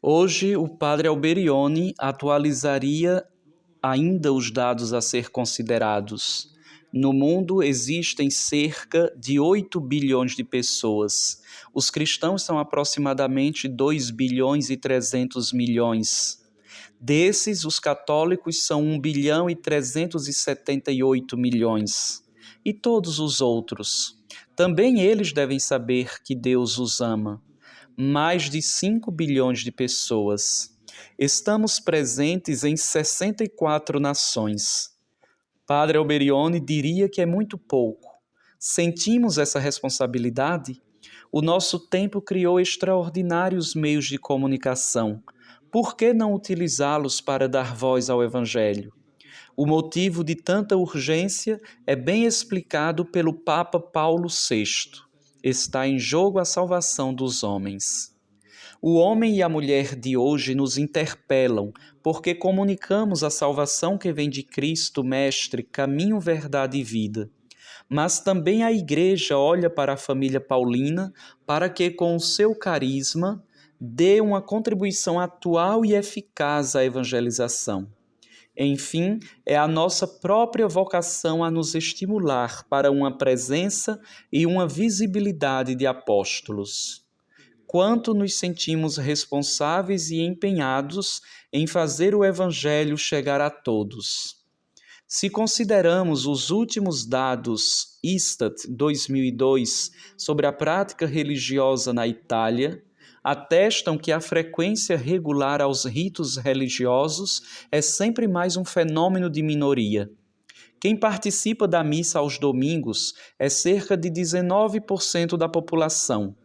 Hoje, o padre Alberione atualizaria ainda os dados a ser considerados. No mundo existem cerca de 8 bilhões de pessoas. Os cristãos são aproximadamente 2 bilhões e 300 milhões. Desses, os católicos são 1 bilhão e 378 milhões. E todos os outros? Também eles devem saber que Deus os ama. Mais de 5 bilhões de pessoas. Estamos presentes em 64 nações. Padre Alberione diria que é muito pouco. Sentimos essa responsabilidade? O nosso tempo criou extraordinários meios de comunicação. Por que não utilizá-los para dar voz ao Evangelho? O motivo de tanta urgência é bem explicado pelo Papa Paulo VI. Está em jogo a salvação dos homens. O homem e a mulher de hoje nos interpelam, porque comunicamos a salvação que vem de Cristo, Mestre, caminho, verdade e vida. Mas também a Igreja olha para a família paulina para que, com o seu carisma, dê uma contribuição atual e eficaz à evangelização. Enfim, é a nossa própria vocação a nos estimular para uma presença e uma visibilidade de apóstolos. Quanto nos sentimos responsáveis e empenhados em fazer o Evangelho chegar a todos. Se consideramos os últimos dados Istat 2002 sobre a prática religiosa na Itália, atestam que a frequência regular aos ritos religiosos é sempre mais um fenômeno de minoria. Quem participa da missa aos domingos é cerca de 19% da população.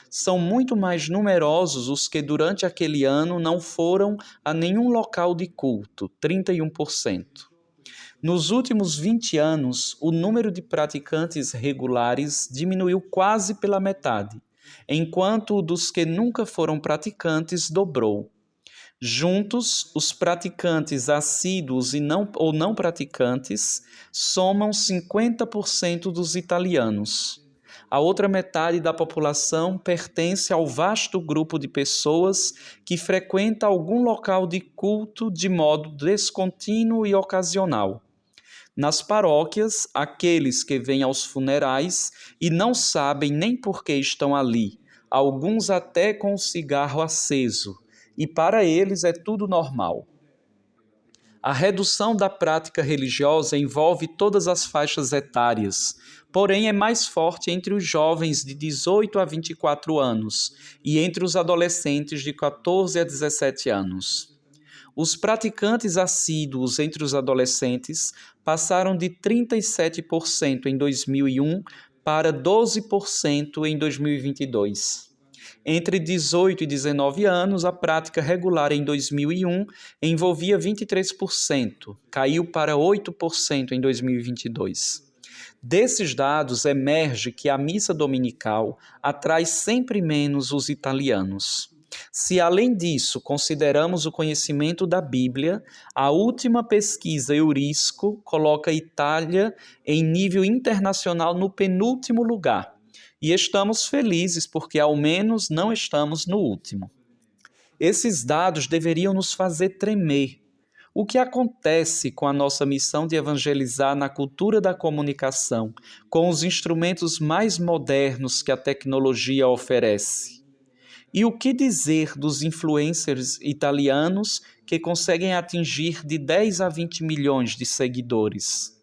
São muito mais numerosos os que durante aquele ano não foram a nenhum local de culto, 31%. Nos últimos 20 anos, o número de praticantes regulares diminuiu quase pela metade, enquanto o dos que nunca foram praticantes dobrou. Juntos, os praticantes assíduos ou não praticantes somam 50% dos italianos. A outra metade da população pertence ao vasto grupo de pessoas que frequenta algum local de culto de modo descontínuo e ocasional. Nas paróquias, aqueles que vêm aos funerais e não sabem nem por que estão ali, alguns até com o cigarro aceso, e para eles é tudo normal. A redução da prática religiosa envolve todas as faixas etárias, porém é mais forte entre os jovens de 18 a 24 anos e entre os adolescentes de 14 a 17 anos. Os praticantes assíduos entre os adolescentes passaram de 37% em 2001 para 12% em 2022. Entre 18 e 19 anos, a prática regular em 2001 envolvia 23%, caiu para 8% em 2022. Desses dados emerge que a missa dominical atrai sempre menos os italianos. Se, além disso, consideramos o conhecimento da Bíblia, a última pesquisa Eurisco coloca a Itália em nível internacional no penúltimo lugar. E estamos felizes porque, ao menos, não estamos no último. Esses dados deveriam nos fazer tremer. O que acontece com a nossa missão de evangelizar na cultura da comunicação, com os instrumentos mais modernos que a tecnologia oferece? E o que dizer dos influencers italianos que conseguem atingir de 10 a 20 milhões de seguidores?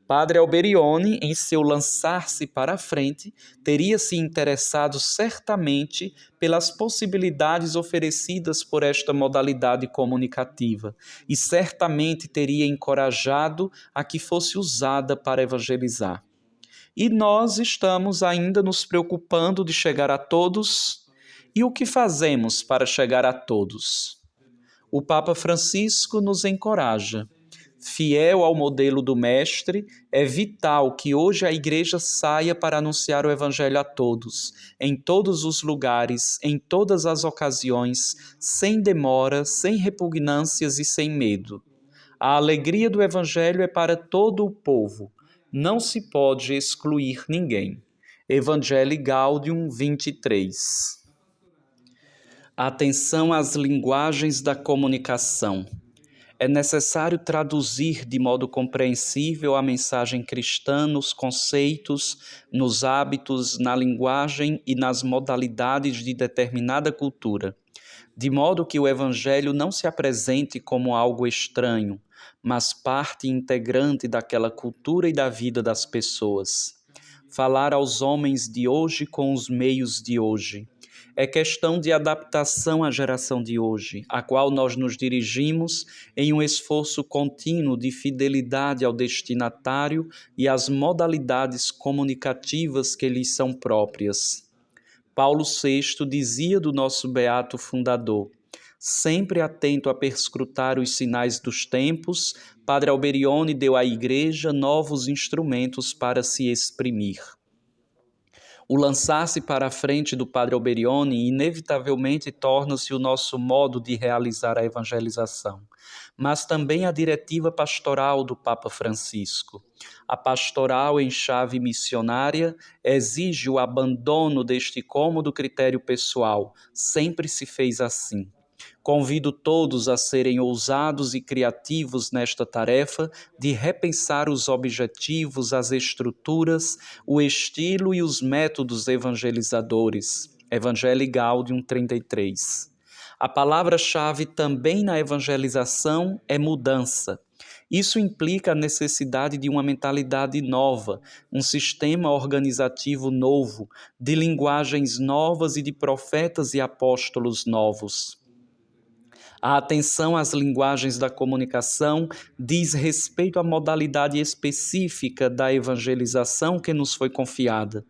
Padre Alberione, em seu lançar-se para a frente, teria se interessado certamente pelas possibilidades oferecidas por esta modalidade comunicativa e certamente teria encorajado a que fosse usada para evangelizar. E nós estamos ainda nos preocupando de chegar a todos. E o que fazemos para chegar a todos? O Papa Francisco nos encoraja. Fiel ao modelo do Mestre, é vital que hoje a Igreja saia para anunciar o Evangelho a todos, em todos os lugares, em todas as ocasiões, sem demora, sem repugnâncias e sem medo. A alegria do Evangelho é para todo o povo. Não se pode excluir ninguém. Evangelii Gaudium 23. Atenção às linguagens da comunicação. É necessário traduzir de modo compreensível a mensagem cristã nos conceitos, nos hábitos, na linguagem e nas modalidades de determinada cultura, de modo que o Evangelho não se apresente como algo estranho, mas parte integrante daquela cultura e da vida das pessoas. Falar aos homens de hoje com os meios de hoje. É questão de adaptação à geração de hoje, a qual nós nos dirigimos em um esforço contínuo de fidelidade ao destinatário e às modalidades comunicativas que lhes são próprias. Paulo VI dizia do nosso beato fundador: sempre atento a perscrutar os sinais dos tempos, Padre Alberione deu à Igreja novos instrumentos para se exprimir. O lançar-se para a frente do Padre Alberione inevitavelmente torna-se o nosso modo de realizar a evangelização, mas também a diretiva pastoral do Papa Francisco. A pastoral em chave missionária exige o abandono deste cômodo critério pessoal, sempre se fez assim. Convido todos a serem ousados e criativos nesta tarefa de repensar os objetivos, as estruturas, o estilo e os métodos evangelizadores. Evangelii Gaudium 33. A palavra-chave também na evangelização é mudança. Isso implica a necessidade de uma mentalidade nova, um sistema organizativo novo, de linguagens novas e de profetas e apóstolos novos. A atenção às linguagens da comunicação diz respeito à modalidade específica da evangelização que nos foi confiada.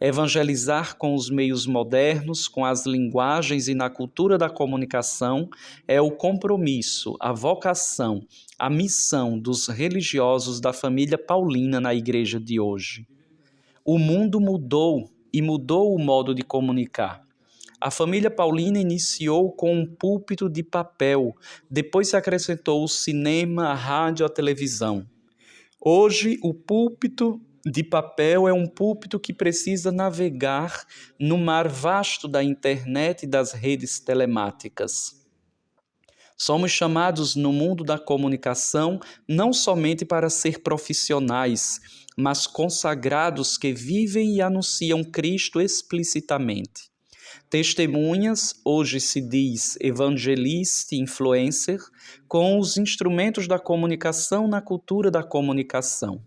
Evangelizar com os meios modernos, com as linguagens e na cultura da comunicação é o compromisso, a vocação, a missão dos religiosos da família paulina na igreja de hoje. O mundo mudou e mudou o modo de comunicar. A família paulina iniciou com um púlpito de papel, depois se acrescentou o cinema, a rádio, a televisão. Hoje, o púlpito de papel é um púlpito que precisa navegar no mar vasto da internet e das redes telemáticas. Somos chamados no mundo da comunicação não somente para ser profissionais, mas consagrados que vivem e anunciam Cristo explicitamente. Testemunhas, hoje se diz evangelista e influencer, com os instrumentos da comunicação na cultura da comunicação.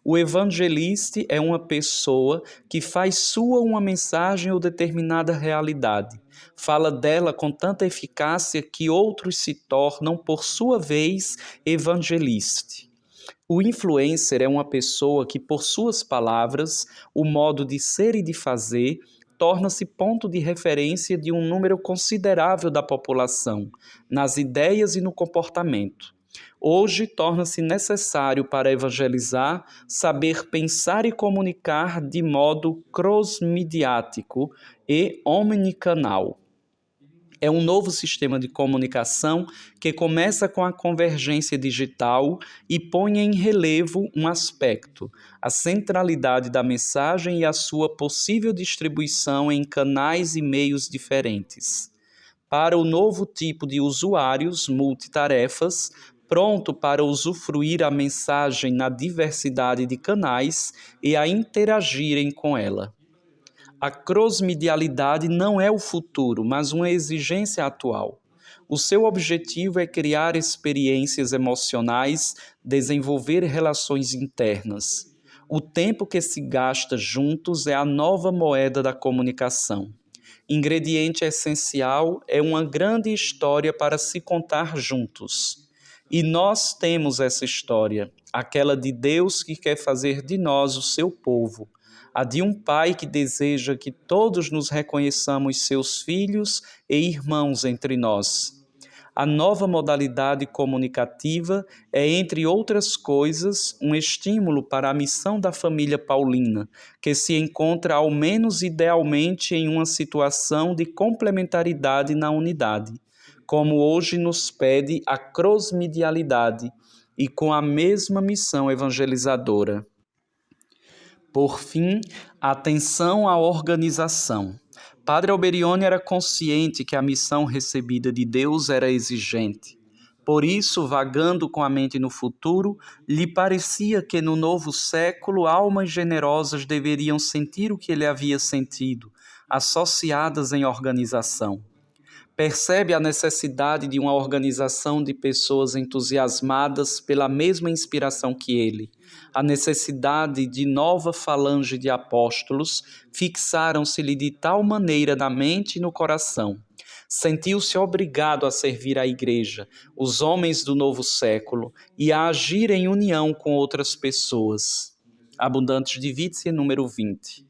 O evangelista é uma pessoa que faz sua uma mensagem ou determinada realidade. Fala dela com tanta eficácia que outros se tornam, por sua vez, evangelistas. O influencer é uma pessoa que, por suas palavras, o modo de ser e de fazer, torna-se ponto de referência de um número considerável da população, nas ideias e no comportamento. Hoje, torna-se necessário para evangelizar saber pensar e comunicar de modo cross-midiático e omnicanal. É um novo sistema de comunicação que começa com a convergência digital e põe em relevo um aspecto, a centralidade da mensagem e a sua possível distribuição em canais e meios diferentes. Para o novo tipo de usuários multitarefas, pronto para usufruir a mensagem na diversidade de canais e a interagirem com ela. A crossmedialidade não é o futuro, mas uma exigência atual. O seu objetivo é criar experiências emocionais, desenvolver relações internas. O tempo que se gasta juntos é a nova moeda da comunicação. Ingrediente essencial é uma grande história para se contar juntos. E nós temos essa história, aquela de Deus que quer fazer de nós o seu povo, a de um pai que deseja que todos nos reconheçamos seus filhos e irmãos entre nós. A nova modalidade comunicativa é, entre outras coisas, um estímulo para a missão da família paulina, que se encontra ao menos idealmente em uma situação de complementaridade na unidade, como hoje nos pede a crossmedialidade e com a mesma missão evangelizadora. Por fim, atenção à organização. Padre Alberione era consciente que a missão recebida de Deus era exigente. Por isso, vagando com a mente no futuro, lhe parecia que no novo século almas generosas deveriam sentir o que ele havia sentido, associadas em organização. Percebe a necessidade de uma organização de pessoas entusiasmadas pela mesma inspiração que ele. A necessidade de nova falange de apóstolos fixaram-se-lhe de tal maneira na mente e no coração. Sentiu-se obrigado a servir a Igreja, os homens do novo século, e a agir em união com outras pessoas. Abundantes de Vítzia, número 20.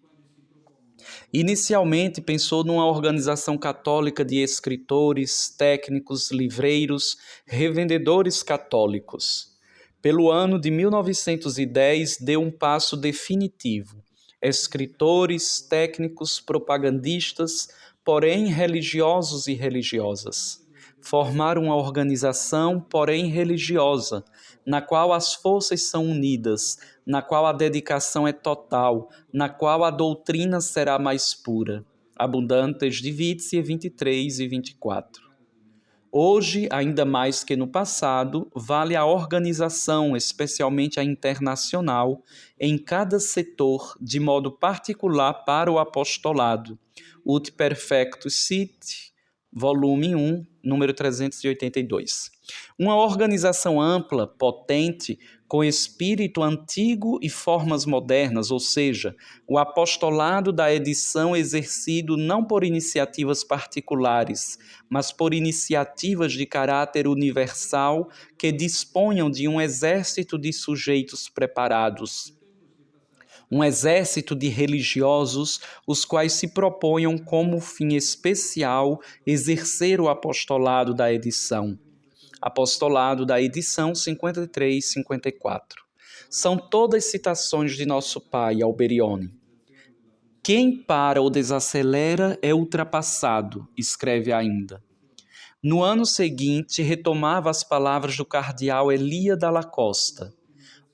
Inicialmente pensou numa organização católica de escritores, técnicos, livreiros, revendedores católicos. Pelo ano de 1910, deu um passo definitivo. Escritores, técnicos, propagandistas, porém religiosos e religiosas. Formar uma organização, porém religiosa, na qual as forças são unidas, na qual a dedicação é total, na qual a doutrina será mais pura. Abundantes de Vítzia 23 e 24. Hoje, ainda mais que no passado, vale a organização, especialmente a internacional, em cada setor, de modo particular para o apostolado. Ut perfectus sit, volume 1, número 382. Uma organização ampla, potente, com espírito antigo e formas modernas, ou seja, o apostolado da edição exercido não por iniciativas particulares, mas por iniciativas de caráter universal que disponham de um exército de sujeitos preparados. Um exército de religiosos, os quais se proponham como fim especial exercer o apostolado da edição. Apostolado da edição 53-54. São todas citações de nosso pai, Alberione. Quem para ou desacelera é ultrapassado, escreve ainda. No ano seguinte, retomava as palavras do cardeal Elia Dalla Costa.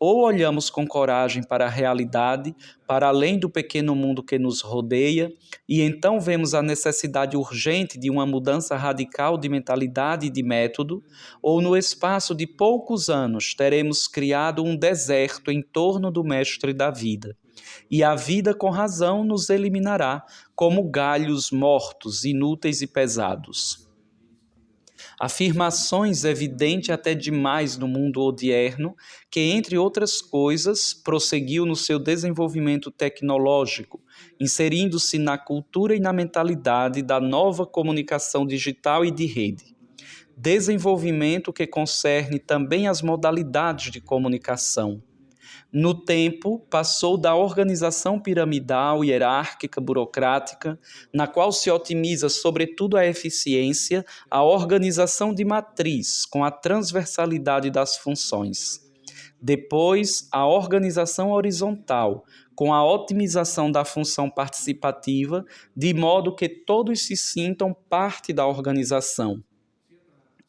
Ou olhamos com coragem para a realidade, para além do pequeno mundo que nos rodeia, e então vemos a necessidade urgente de uma mudança radical de mentalidade e de método, ou no espaço de poucos anos teremos criado um deserto em torno do mestre da vida. E a vida, com razão, nos eliminará como galhos mortos, inúteis e pesados. Afirmações evidentes até demais no mundo odierno, que, entre outras coisas, prosseguiu no seu desenvolvimento tecnológico, inserindo-se na cultura e na mentalidade da nova comunicação digital e de rede. Desenvolvimento que concerne também as modalidades de comunicação. No tempo, passou da organização piramidal, hierárquica, burocrática, na qual se otimiza sobretudo a eficiência, à organização de matriz, com a transversalidade das funções. Depois, a organização horizontal, com a otimização da função participativa, de modo que todos se sintam parte da organização.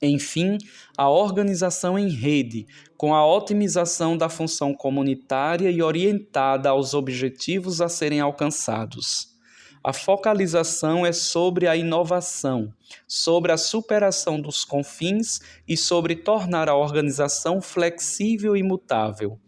Enfim, a organização em rede, com a otimização da função comunitária e orientada aos objetivos a serem alcançados. A focalização é sobre a inovação, sobre a superação dos confins e sobre tornar a organização flexível e mutável.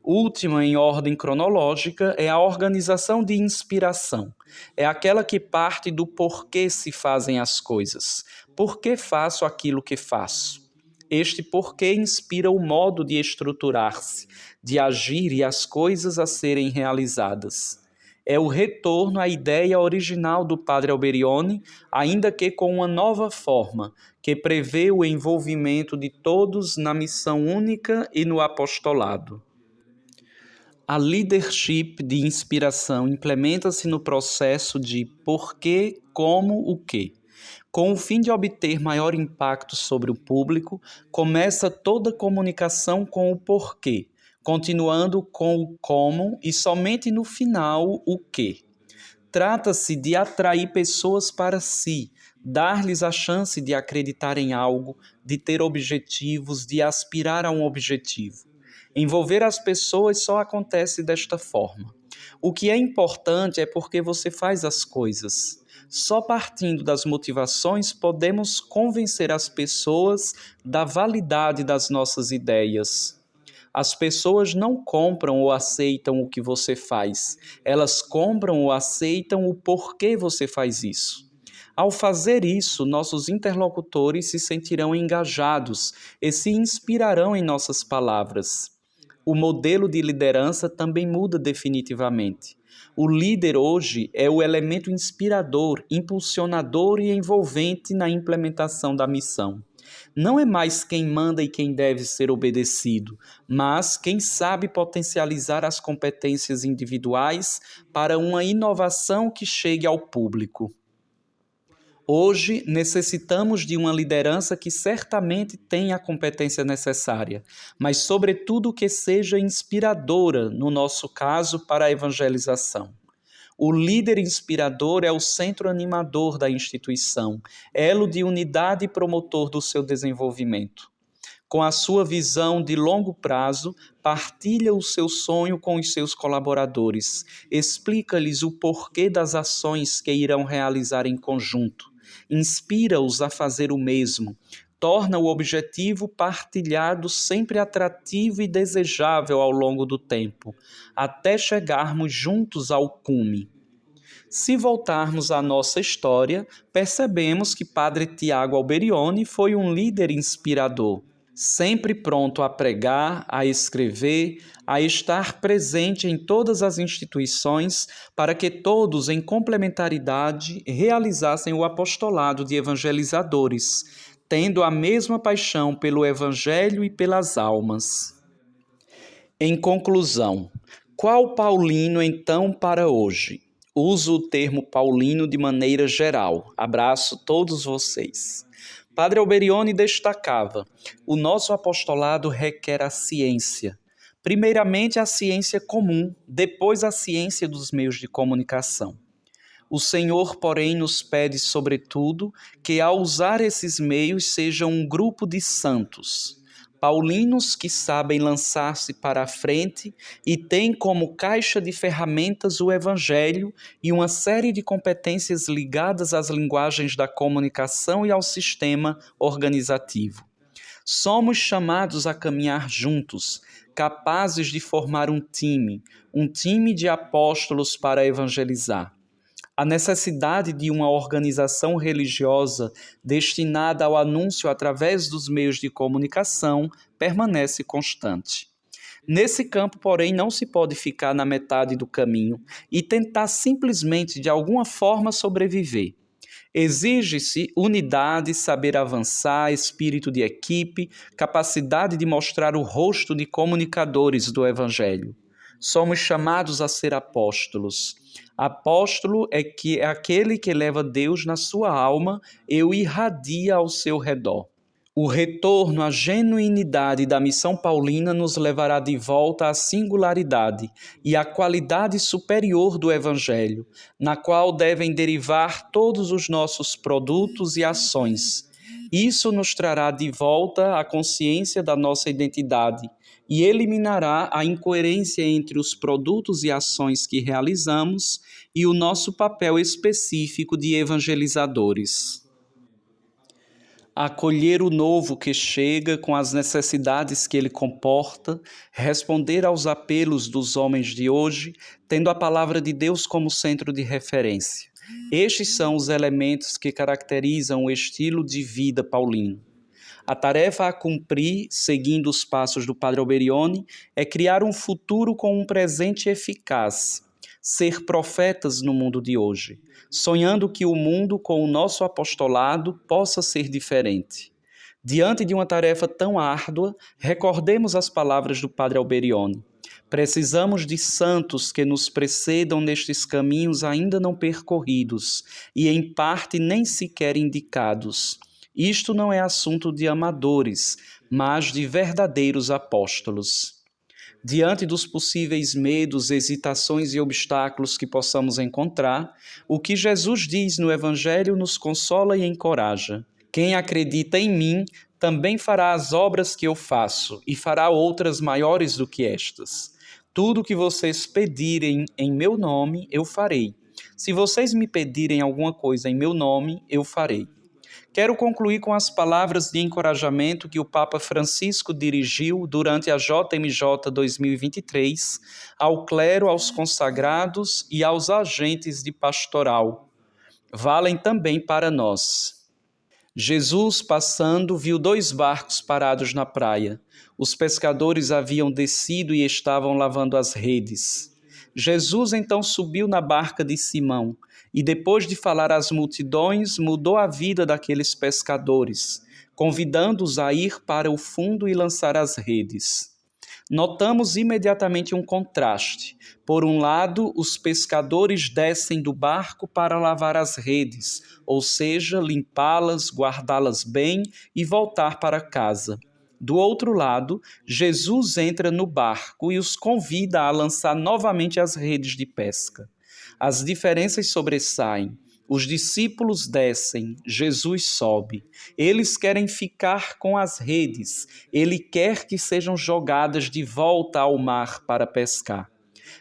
Última em ordem cronológica é a organização de inspiração. É aquela que parte do porquê se fazem as coisas. Por que faço aquilo que faço? Este porquê inspira o modo de estruturar-se, de agir e as coisas a serem realizadas. É o retorno à ideia original do padre Alberione, ainda que com uma nova forma, que prevê o envolvimento de todos na missão única e no apostolado. A leadership de inspiração implementa-se no processo de porquê, como, o quê. Com o fim de obter maior impacto sobre o público, começa toda comunicação com o porquê, continuando com o como e somente no final o quê. Trata-se de atrair pessoas para si, dar-lhes a chance de acreditar em algo, de ter objetivos, de aspirar a um objetivo. Envolver as pessoas só acontece desta forma. O que é importante é porque você faz as coisas. Só partindo das motivações podemos convencer as pessoas da validade das nossas ideias. As pessoas não compram ou aceitam o que você faz. Elas compram ou aceitam o porquê você faz isso. Ao fazer isso, nossos interlocutores se sentirão engajados e se inspirarão em nossas palavras. O modelo de liderança também muda definitivamente. O líder hoje é o elemento inspirador, impulsionador e envolvente na implementação da missão. Não é mais quem manda e quem deve ser obedecido, mas quem sabe potencializar as competências individuais para uma inovação que chegue ao público. Hoje, necessitamos de uma liderança que certamente tenha a competência necessária, mas, sobretudo, que seja inspiradora, no nosso caso, para a evangelização. O líder inspirador é o centro animador da instituição, elo de unidade e promotor do seu desenvolvimento. Com a sua visão de longo prazo, partilha o seu sonho com os seus colaboradores, explica-lhes o porquê das ações que irão realizar em conjunto, inspira-os a fazer o mesmo, torna o objetivo partilhado sempre atrativo e desejável ao longo do tempo, até chegarmos juntos ao cume. Se voltarmos à nossa história, percebemos que Padre Tiago Alberione foi um líder inspirador, sempre pronto a pregar, a escrever, a estar presente em todas as instituições para que todos, em complementaridade, realizassem o apostolado de evangelizadores, tendo a mesma paixão pelo Evangelho e pelas almas. Em conclusão, qual Paulino então para hoje? Uso o termo Paulino de maneira geral. Abraço todos vocês. Padre Alberione destacava: o nosso apostolado requer a ciência. Primeiramente a ciência comum, depois a ciência dos meios de comunicação. O Senhor, porém, nos pede, sobretudo, que ao usar esses meios sejam um grupo de santos, paulinos que sabem lançar-se para a frente e têm como caixa de ferramentas o Evangelho e uma série de competências ligadas às linguagens da comunicação e ao sistema organizativo. Somos chamados a caminhar juntos, capazes de formar um time de apóstolos para evangelizar. A necessidade de uma organização religiosa destinada ao anúncio através dos meios de comunicação permanece constante. Nesse campo, porém, não se pode ficar na metade do caminho e tentar simplesmente, de alguma forma, sobreviver. Exige-se unidade, saber avançar, espírito de equipe, capacidade de mostrar o rosto de comunicadores do Evangelho. Somos chamados a ser apóstolos. Apóstolo é aquele que leva Deus na sua alma e o irradia ao seu redor. O retorno à genuinidade da missão paulina nos levará de volta à singularidade e à qualidade superior do Evangelho, na qual devem derivar todos os nossos produtos e ações. Isso nos trará de volta a consciência da nossa identidade e eliminará a incoerência entre os produtos e ações que realizamos e o nosso papel específico de evangelizadores. Acolher o novo que chega com as necessidades que ele comporta, responder aos apelos dos homens de hoje, tendo a palavra de Deus como centro de referência. Estes são os elementos que caracterizam o estilo de vida paulino. A tarefa a cumprir, seguindo os passos do Padre Alberione, é criar um futuro com um presente eficaz, ser profetas no mundo de hoje, sonhando que o mundo com o nosso apostolado possa ser diferente. Diante de uma tarefa tão árdua, recordemos as palavras do Padre Alberione. Precisamos de santos que nos precedam nestes caminhos ainda não percorridos e, em parte, nem sequer indicados. Isto não é assunto de amadores, mas de verdadeiros apóstolos. Diante dos possíveis medos, hesitações e obstáculos que possamos encontrar, o que Jesus diz no Evangelho nos consola e encoraja. Quem acredita em mim também fará as obras que eu faço e fará outras maiores do que estas. Tudo o que vocês pedirem em meu nome, eu farei. Se vocês me pedirem alguma coisa em meu nome, eu farei. Quero concluir com as palavras de encorajamento que o Papa Francisco dirigiu durante a JMJ 2023 ao clero, aos consagrados e aos agentes de pastoral. Valem também para nós. Jesus, passando, viu 2 barcos parados na praia. Os pescadores haviam descido e estavam lavando as redes. Jesus então subiu na barca de Simão e, depois de falar às multidões, mudou a vida daqueles pescadores, convidando-os a ir para o fundo e lançar as redes. Notamos imediatamente um contraste. Por um lado, os pescadores descem do barco para lavar as redes, ou seja, limpá-las, guardá-las bem e voltar para casa. Do outro lado, Jesus entra no barco e os convida a lançar novamente as redes de pesca. As diferenças sobressaem. Os discípulos descem, Jesus sobe. Eles querem ficar com as redes. Ele quer que sejam jogadas de volta ao mar para pescar.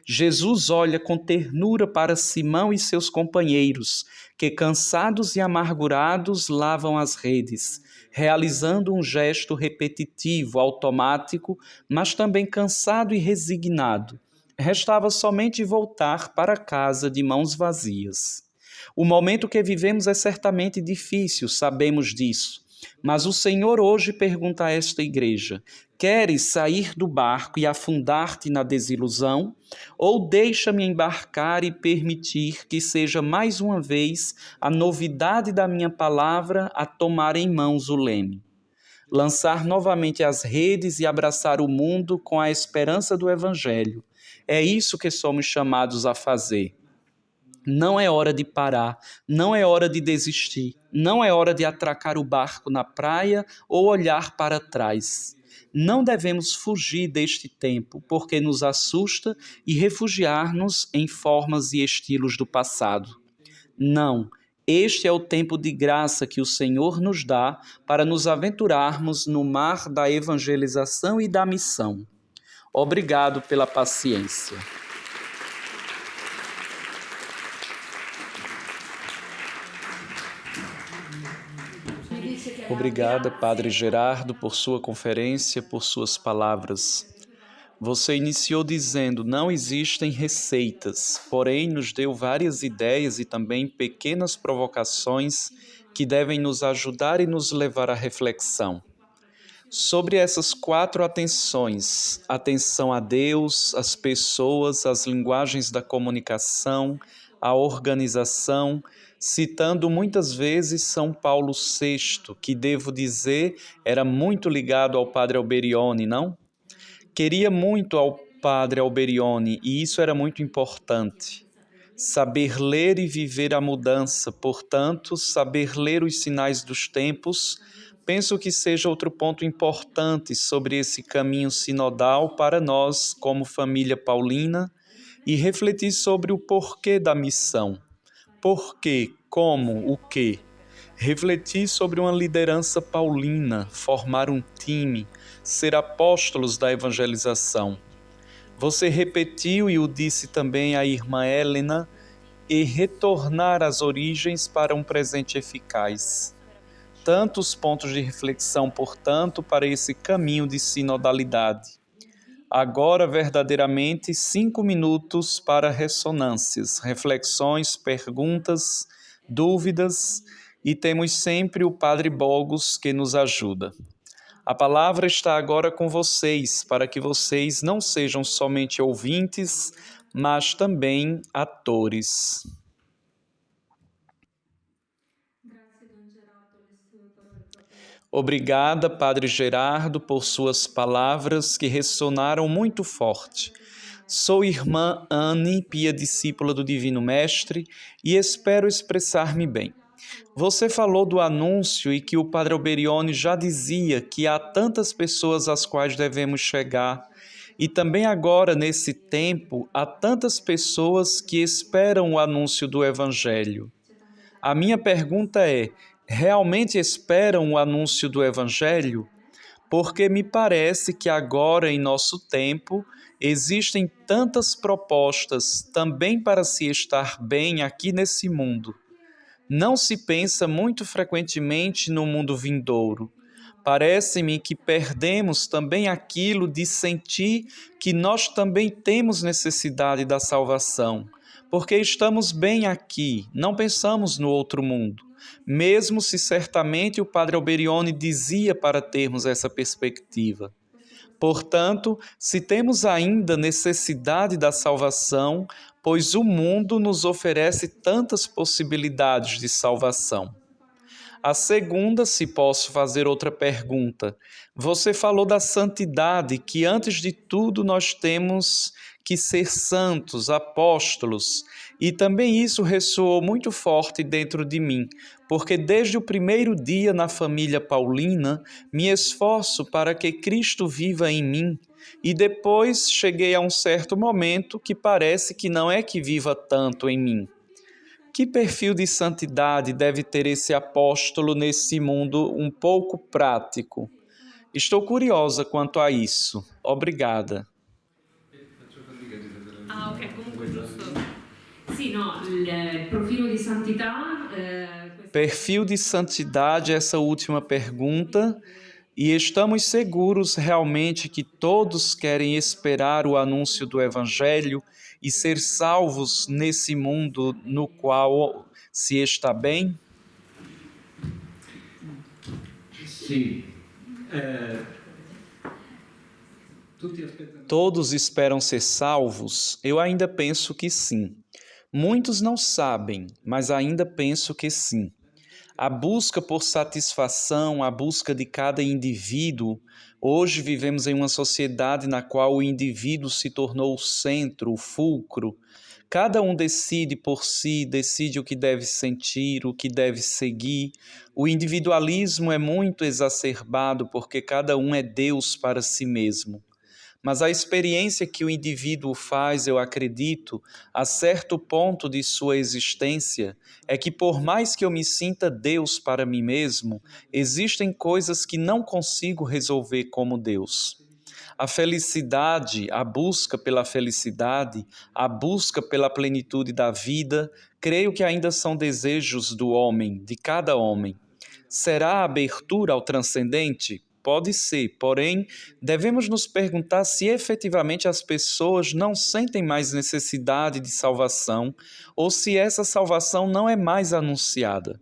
Jesus olha com ternura para Simão e seus companheiros, que, cansados e amargurados, lavam as redes, realizando um gesto repetitivo, automático, mas também cansado e resignado, Restava somente voltar para casa de mãos vazias. O momento que vivemos é certamente difícil, sabemos disso. Mas o Senhor hoje pergunta a esta igreja: queres sair do barco e afundar-te na desilusão? Ou deixa-me embarcar e permitir que seja mais uma vez a novidade da minha palavra a tomar em mãos o leme? Lançar novamente as redes e abraçar o mundo com a esperança do Evangelho. É isso que somos chamados a fazer. Não é hora de parar, não é hora de desistir, não é hora de atracar o barco na praia ou olhar para trás. Não devemos fugir deste tempo, porque nos assusta, e refugiar-nos em formas e estilos do passado. Não, este é o tempo de graça que o Senhor nos dá para nos aventurarmos no mar da evangelização e da missão. Obrigado pela paciência. Obrigada, Padre Gerardo, por sua conferência, por suas palavras. Você iniciou dizendo: não existem receitas, porém nos deu várias ideias e também pequenas provocações que devem nos ajudar e nos levar à reflexão. Sobre essas 4 atenções: atenção a Deus, as pessoas, as linguagens da comunicação, a organização, citando muitas vezes São Paulo VI, que, devo dizer, era muito ligado ao Padre Alberione, não? Queria muito ao Padre Alberione e isso era muito importante. Saber ler e viver a mudança, portanto, saber ler os sinais dos tempos, penso que seja outro ponto importante sobre esse caminho sinodal para nós, como família paulina, e refletir sobre o porquê da missão. Por quê? Como? O quê? Refletir sobre uma liderança paulina, formar um time, ser apóstolos da evangelização. Você repetiu e o disse também a irmã Helena, e retornar às origens para um presente eficaz. Tantos pontos de reflexão, portanto, para esse caminho de sinodalidade. Agora, verdadeiramente, 5 minutos para ressonâncias, reflexões, perguntas, dúvidas, e temos sempre o Padre Bogos que nos ajuda. A palavra está agora com vocês, para que vocês não sejam somente ouvintes, mas também atores. Obrigada, Padre Gerardo, por suas palavras que ressonaram muito forte. Sou irmã Anne, pia discípula do Divino Mestre, e espero expressar-me bem. Você falou do anúncio e que o Padre Alberione já dizia que há tantas pessoas às quais devemos chegar, e também agora, nesse tempo, há tantas pessoas que esperam o anúncio do Evangelho. A minha pergunta é: realmente esperam o anúncio do Evangelho? Porque me parece que agora, em nosso tempo, existem tantas propostas também para se estar bem aqui nesse mundo. Não se pensa muito frequentemente no mundo vindouro. Parece-me que perdemos também aquilo de sentir que nós também temos necessidade da salvação, porque estamos bem aqui, não pensamos no outro mundo, mesmo se certamente o Padre Alberione dizia para termos essa perspectiva. Portanto, se temos ainda necessidade da salvação, pois o mundo nos oferece tantas possibilidades de salvação. A segunda, se posso fazer outra pergunta. Você falou da santidade, que antes de tudo nós temos que ser santos, apóstolos, e também isso ressoou muito forte dentro de mim, porque desde o primeiro dia na família paulina, me esforço para que Cristo viva em mim, e depois cheguei a um certo momento que parece que não é que viva tanto em mim. Que perfil de santidade deve ter esse apóstolo nesse mundo um pouco prático? Estou curiosa quanto a isso. Obrigada. Ok, comunque giusto. Sì, no, il profilo di santità... Perfil de santidade, essa última pergunta. E estamos seguros realmente que todos querem esperar o anúncio do Evangelho e ser salvos nesse mundo no qual se está bem? Sì. Todos esperam ser salvos? Eu ainda penso que sim. Muitos não sabem, mas ainda penso que sim. A busca por satisfação, a busca de cada indivíduo. Hoje vivemos em uma sociedade na qual o indivíduo se tornou o centro, o fulcro. Cada um decide por si, decide o que deve sentir, o que deve seguir. O individualismo é muito exacerbado porque cada um é Deus para si mesmo. Mas a experiência que o indivíduo faz, eu acredito, a certo ponto de sua existência, é que por mais que eu me sinta Deus para mim mesmo, existem coisas que não consigo resolver como Deus. A felicidade, a busca pela felicidade, a busca pela plenitude da vida, creio que ainda são desejos do homem, de cada homem. Será a abertura ao transcendente? Pode ser, porém, devemos nos perguntar se efetivamente as pessoas não sentem mais necessidade de salvação ou se essa salvação não é mais anunciada.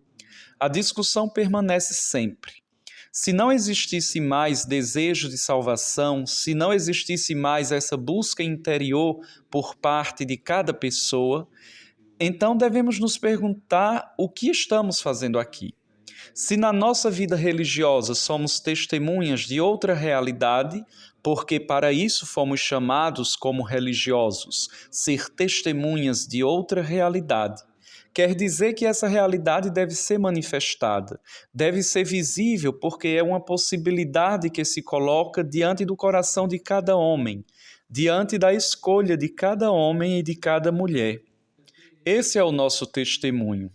A discussão permanece sempre. Se não existisse mais desejo de salvação, se não existisse mais essa busca interior por parte de cada pessoa, então devemos nos perguntar o que estamos fazendo aqui. Se na nossa vida religiosa somos testemunhas de outra realidade, porque para isso fomos chamados como religiosos, ser testemunhas de outra realidade, quer dizer que essa realidade deve ser manifestada, deve ser visível, porque é uma possibilidade que se coloca diante do coração de cada homem, diante da escolha de cada homem e de cada mulher. Esse é o nosso testemunho.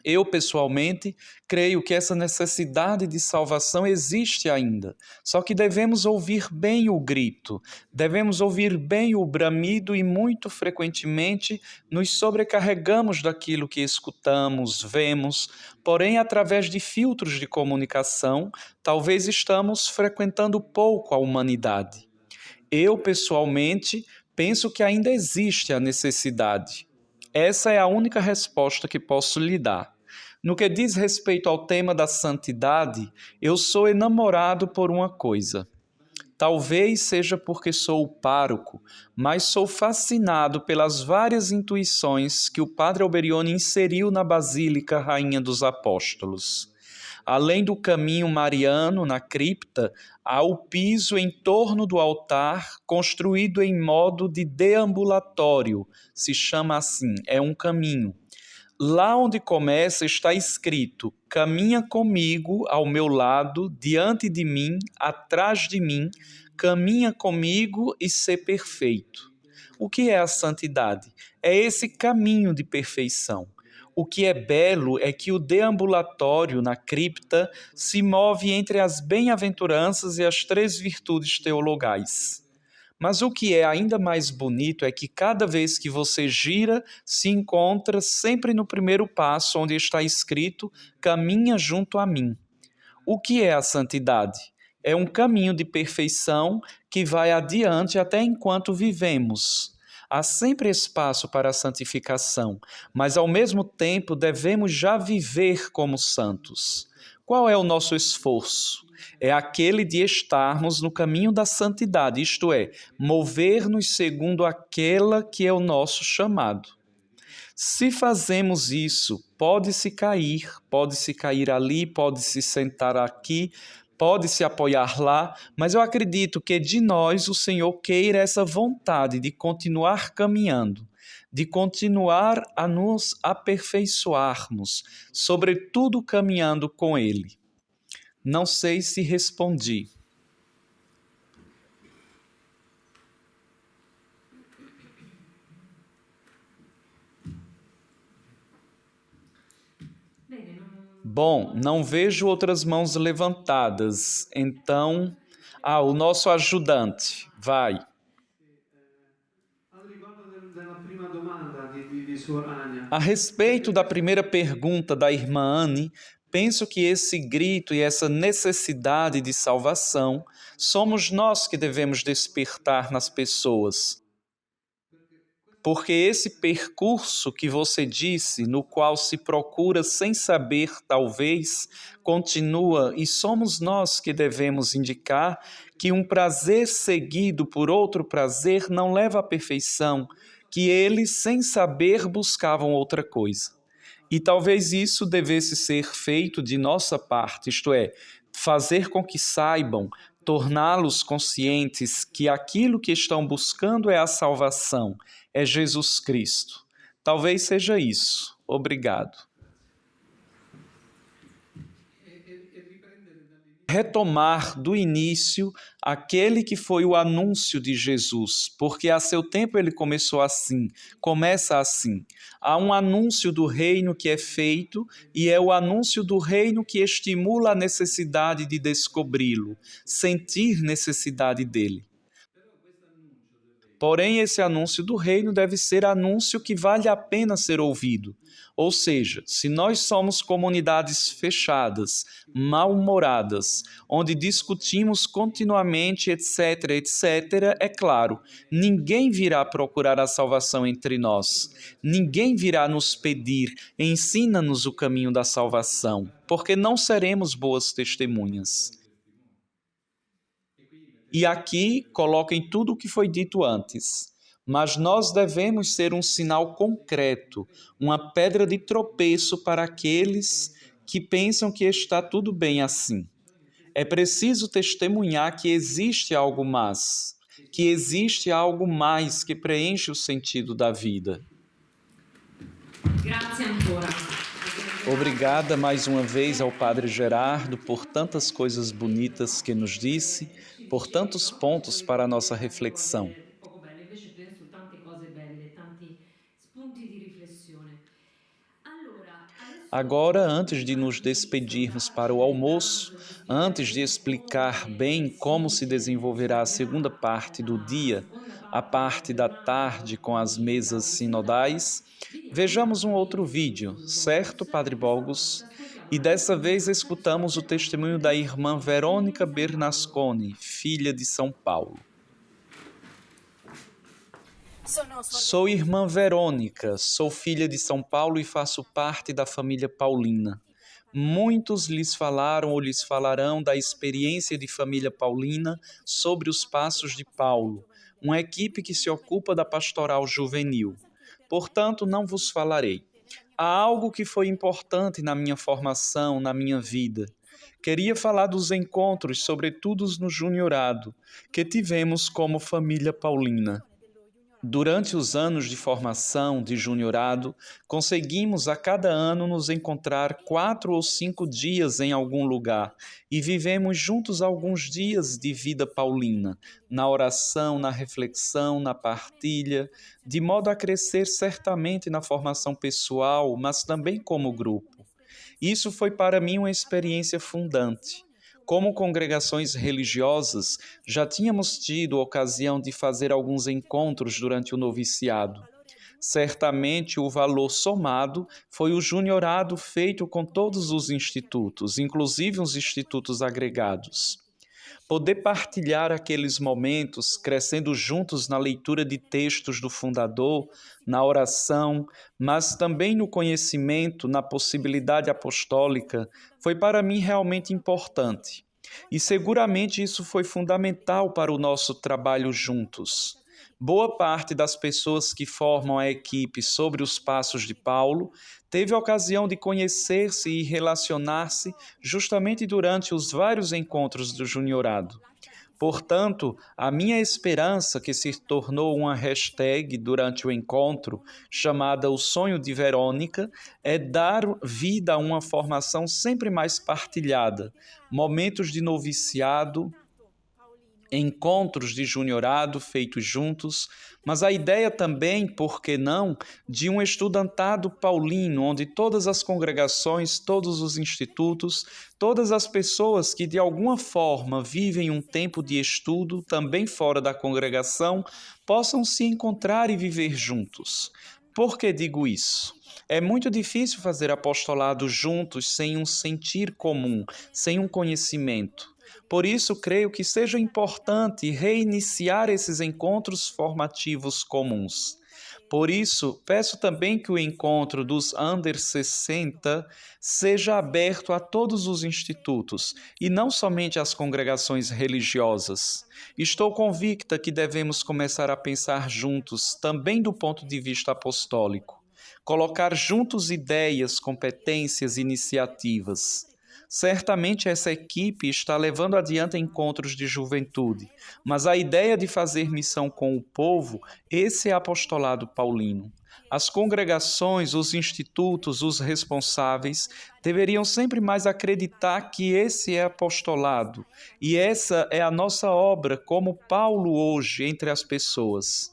Eu, pessoalmente, creio que essa necessidade de salvação existe ainda, só que devemos ouvir bem o grito, devemos ouvir bem o bramido e muito frequentemente nos sobrecarregamos daquilo que escutamos, vemos, porém, através de filtros de comunicação, talvez estamos frequentando pouco a humanidade. Eu, pessoalmente, penso que ainda existe a necessidade. Essa é a única resposta que posso lhe dar. No que diz respeito ao tema da santidade, eu sou enamorado por uma coisa. Talvez seja porque sou o pároco, mas sou fascinado pelas várias intuições que o padre Alberione inseriu na Basílica Rainha dos Apóstolos. Além do caminho mariano na cripta, há o piso em torno do altar, construído em modo de deambulatório, se chama assim, é um caminho. Lá onde começa está escrito: caminha comigo, ao meu lado, diante de mim, atrás de mim, caminha comigo e sê perfeito. O que é a santidade? É esse caminho de perfeição. O que é belo é que o deambulatório na cripta se move entre as bem-aventuranças e as 3 virtudes teologais. Mas o que é ainda mais bonito é que cada vez que você gira, se encontra sempre no primeiro passo, onde está escrito: caminha junto a mim. O que é a santidade? É um caminho de perfeição que vai adiante até enquanto vivemos. Há sempre espaço para a santificação, mas ao mesmo tempo devemos já viver como santos. Qual é o nosso esforço? É aquele de estarmos no caminho da santidade, isto é, mover-nos segundo aquela que é o nosso chamado. Se fazemos isso, pode-se cair ali, pode-se sentar aqui, pode se apoiar lá, mas eu acredito que de nós o Senhor queira essa vontade de continuar caminhando, de continuar a nos aperfeiçoarmos, sobretudo caminhando com Ele. Não sei se respondi. Bom, não vejo outras mãos levantadas, então... o nosso ajudante, vai. A respeito da primeira pergunta da irmã Anne, Penso que esse grito e essa necessidade de salvação somos nós que devemos despertar nas pessoas. Porque esse percurso que você disse, no qual se procura sem saber, talvez, continua, e somos nós que devemos indicar que um prazer seguido por outro prazer não leva à perfeição, que eles, sem saber, buscavam outra coisa. E talvez isso devesse ser feito de nossa parte, isto é, fazer com que saibam, torná-los conscientes que aquilo que estão buscando é a salvação, é Jesus Cristo. Talvez seja isso. Obrigado. Retomar do início aquele que foi o anúncio de Jesus, porque a seu tempo ele começou assim, começa assim. Há um anúncio do reino que é feito e é o anúncio do reino que estimula a necessidade de descobri-lo, sentir necessidade dele. Porém, esse anúncio do reino deve ser anúncio que vale a pena ser ouvido. Ou seja, se nós somos comunidades fechadas, mal-humoradas, onde discutimos continuamente, etc., etc., é claro, ninguém virá procurar a salvação entre nós. Ninguém virá nos pedir, ensina-nos o caminho da salvação, porque não seremos boas testemunhas. E aqui coloquem tudo o que foi dito antes. Mas nós devemos ser um sinal concreto, uma pedra de tropeço para aqueles que pensam que está tudo bem assim. É preciso testemunhar que existe algo mais, que existe algo mais que preenche o sentido da vida. Grazie ancora. Obrigada mais uma vez ao Padre Gerardo por tantas coisas bonitas que nos disse, por tantos pontos para a nossa reflexão. Poco belle, invece tu tante cose belle, tanti spunti di riflessione. Agora, antes de nos despedirmos para o almoço, antes de explicar bem como se desenvolverá a segunda parte do dia, a parte da tarde com as mesas sinodais, vejamos um outro vídeo, certo, Padre Bogos? E dessa vez escutamos o testemunho da irmã Verônica Bernasconi, filha de São Paulo. Sou irmã Verônica, sou filha de São Paulo e faço parte da família paulina. Muitos lhes falaram ou lhes falarão da experiência de família paulina sobre os Passos de Paulo, uma equipe que se ocupa da pastoral juvenil. Portanto, não vos falarei. Há algo que foi importante na minha formação, na minha vida. Queria falar dos encontros, sobretudo no juniorado, que tivemos como família paulina. Durante os anos de formação de juniorado, conseguimos a cada ano nos encontrar 4 ou 5 dias em algum lugar e vivemos juntos alguns dias de vida paulina, na oração, na reflexão, na partilha, de modo a crescer certamente na formação pessoal, mas também como grupo. Isso foi para mim uma experiência fundante. Como congregações religiosas, já tínhamos tido ocasião de fazer alguns encontros durante o noviciado. Certamente o valor somado foi o juniorado feito com todos os institutos, inclusive os institutos agregados. Poder partilhar aqueles momentos, crescendo juntos na leitura de textos do fundador, na oração, mas também no conhecimento, na possibilidade apostólica, foi para mim realmente importante. E seguramente isso foi fundamental para o nosso trabalho juntos. Boa parte das pessoas que formam a equipe sobre os Passos de Paulo teve a ocasião de conhecer-se e relacionar-se justamente durante os vários encontros do juniorado. Portanto, a minha esperança, que se tornou uma hashtag durante o encontro, chamada O Sonho de Verônica, é dar vida a uma formação sempre mais partilhada, momentos de noviciado, encontros de juniorado feitos juntos, mas a ideia também, por que não, de um estudantado paulino, onde todas as congregações, todos os institutos, todas as pessoas que de alguma forma vivem um tempo de estudo, também fora da congregação, possam se encontrar e viver juntos. Por que digo isso? É muito difícil fazer apostolado juntos sem um sentir comum, sem um conhecimento. Por isso, creio que seja importante reiniciar esses encontros formativos comuns. Por isso, peço também que o encontro dos Under 60 seja aberto a todos os institutos e não somente às congregações religiosas. Estou convicta que devemos começar a pensar juntos, também do ponto de vista apostólico. Colocar juntos ideias, competências, iniciativas. Certamente essa equipe está levando adiante encontros de juventude, mas a ideia de fazer missão com o povo, esse é apostolado paulino. As congregações, os institutos, os responsáveis deveriam sempre mais acreditar que esse é apostolado e essa é a nossa obra como Paulo hoje entre as pessoas.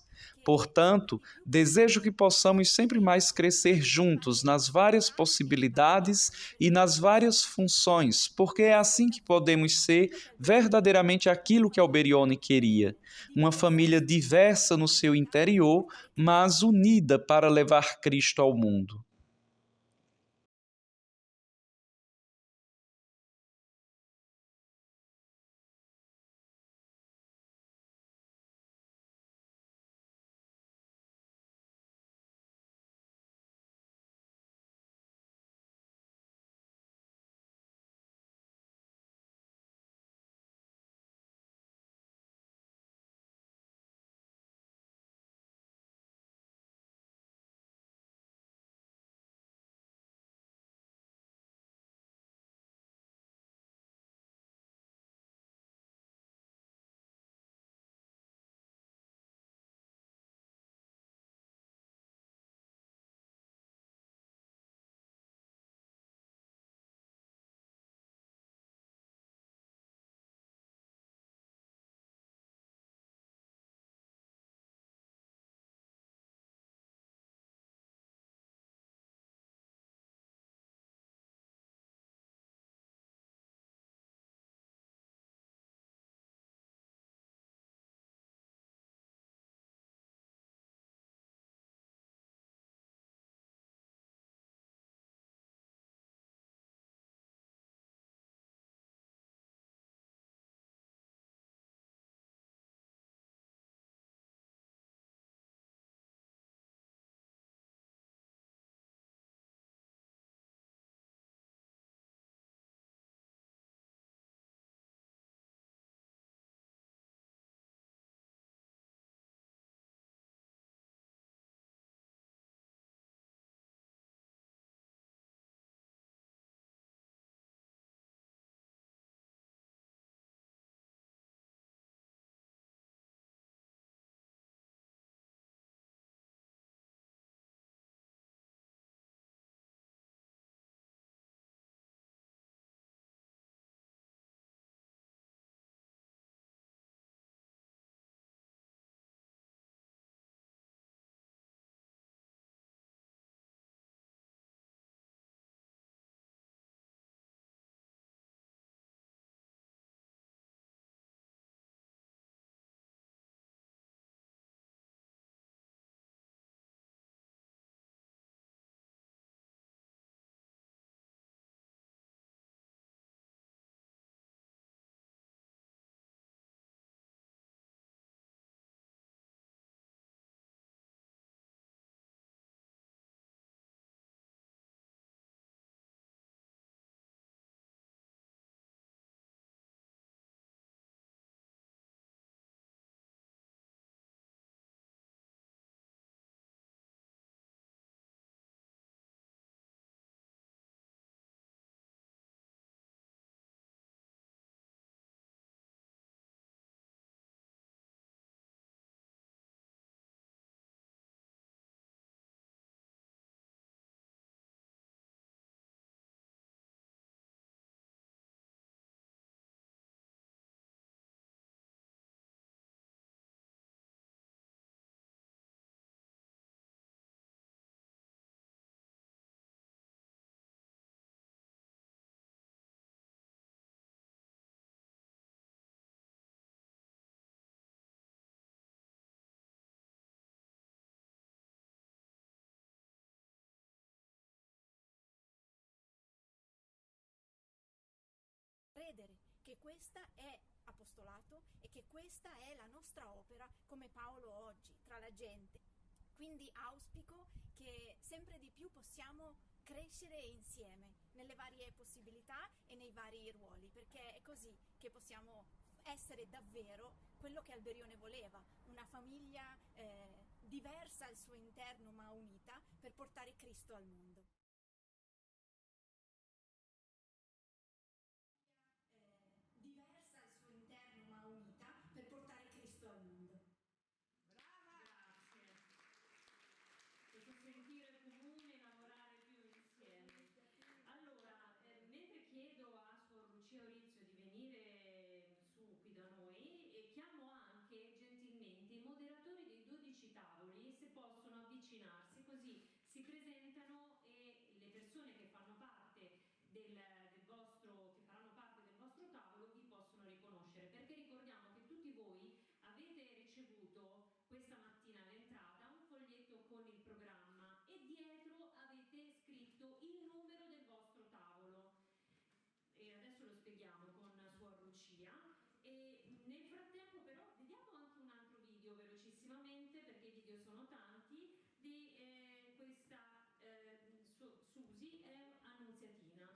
Portanto, desejo que possamos sempre mais crescer juntos nas várias possibilidades e nas várias funções, porque é assim que podemos ser verdadeiramente aquilo que Alberione queria. Uma família diversa no seu interior, mas unida para levar Cristo ao mundo. credere che questa è apostolato e che questa è la nostra opera come Paolo oggi tra la gente. Quindi auspico che sempre di più possiamo crescere insieme nelle varie possibilità e nei vari ruoli, perché è così che possiamo essere davvero quello che Alberione voleva, una famiglia diversa al suo interno ma unita per portare Cristo al mondo. Diversa al suo interno ma unita per portare Cristo al mondo. Grazie. Questo sentire comune, lavorare più insieme. Allora, mentre chiedo a Suor Lucia Orizio di venire su qui da noi, chiamo anche gentilmente i moderatori dei 12 tavoli se possono avvicinarsi, così si presentano e le persone che fanno parte che faranno parte del vostro tavolo vi possono riconoscere, perché ricordiamo che tutti voi avete ricevuto questa mattina all'entrata un foglietto con il programma e dietro avete scritto il numero del vostro tavolo. E adesso lo spieghiamo con Suor Lucia. E nel frattempo però vediamo anche un altro video velocissimamente, perché i video sono tanti, di questa Susi è annunziatina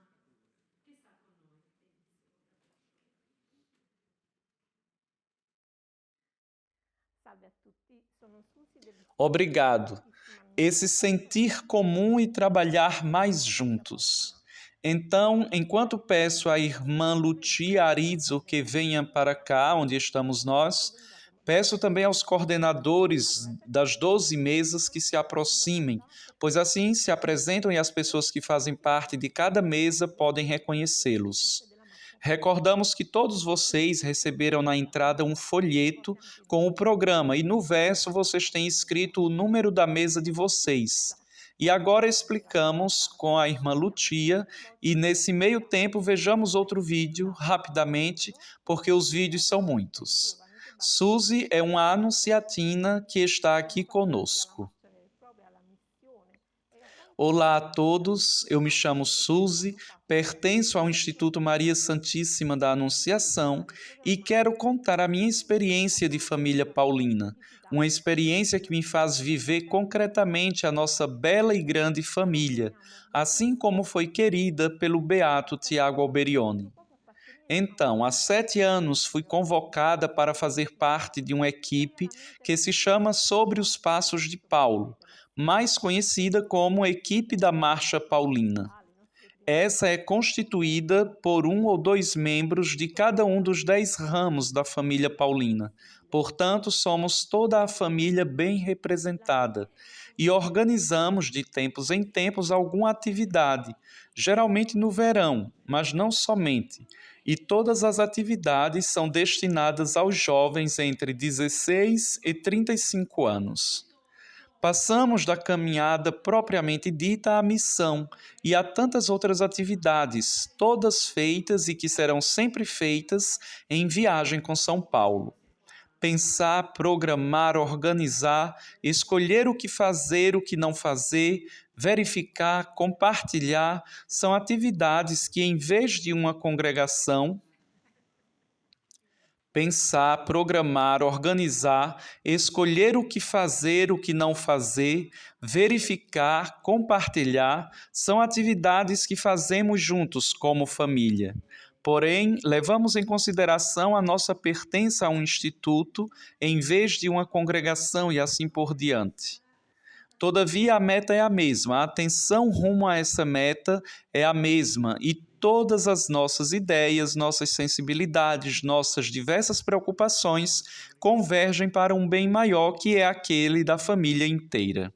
che sta con noi. Salve a tutti, sono Susi del Obrigado. Esse sentir comum e trabalhar mais juntos. Então, enquanto peço à irmã Lucia Arizo que venha para cá, onde estamos nós, peço também aos coordenadores das 12 mesas que se aproximem, pois assim se apresentam e as pessoas que fazem parte de cada mesa podem reconhecê-los. Recordamos que todos vocês receberam na entrada um folheto com o programa e no verso vocês têm escrito o número da mesa de vocês. E agora explicamos com a irmã Lucia e nesse meio tempo vejamos outro vídeo rapidamente, porque os vídeos são muitos. Suzy é uma anunciatina que está aqui conosco. Olá a todos, eu me chamo Suzy, pertenço ao Instituto Maria Santíssima da Anunciação e quero contar a minha experiência de família paulina, uma experiência que me faz viver concretamente a nossa bela e grande família, assim como foi querida pelo beato Tiago Alberione. Então, há 7 anos fui convocada para fazer parte de uma equipe que se chama Sobre os Passos de Paulo, mais conhecida como Equipe da Marcha Paulina. Essa é constituída por 1 ou 2 membros de cada um dos 10 ramos da família paulina. Portanto, somos toda a família bem representada e organizamos de tempos em tempos alguma atividade, geralmente no verão, mas não somente. E todas as atividades são destinadas aos jovens entre 16 e 35 anos. Passamos da caminhada propriamente dita à missão e a tantas outras atividades, todas feitas e que serão sempre feitas em viagem com São Paulo. Pensar, programar, organizar, escolher o que fazer, o que não fazer, verificar, compartilhar, são atividades que, em vez de uma congregação, pensar, programar, organizar, escolher o que fazer, o que não fazer, verificar, compartilhar, são atividades que fazemos juntos como família. Porém, levamos em consideração a nossa pertença a um instituto em vez de uma congregação e assim por diante. Todavia, a meta é a mesma, a atenção rumo a essa meta é a mesma e todas as nossas ideias, nossas sensibilidades, nossas diversas preocupações convergem para um bem maior que é aquele da família inteira.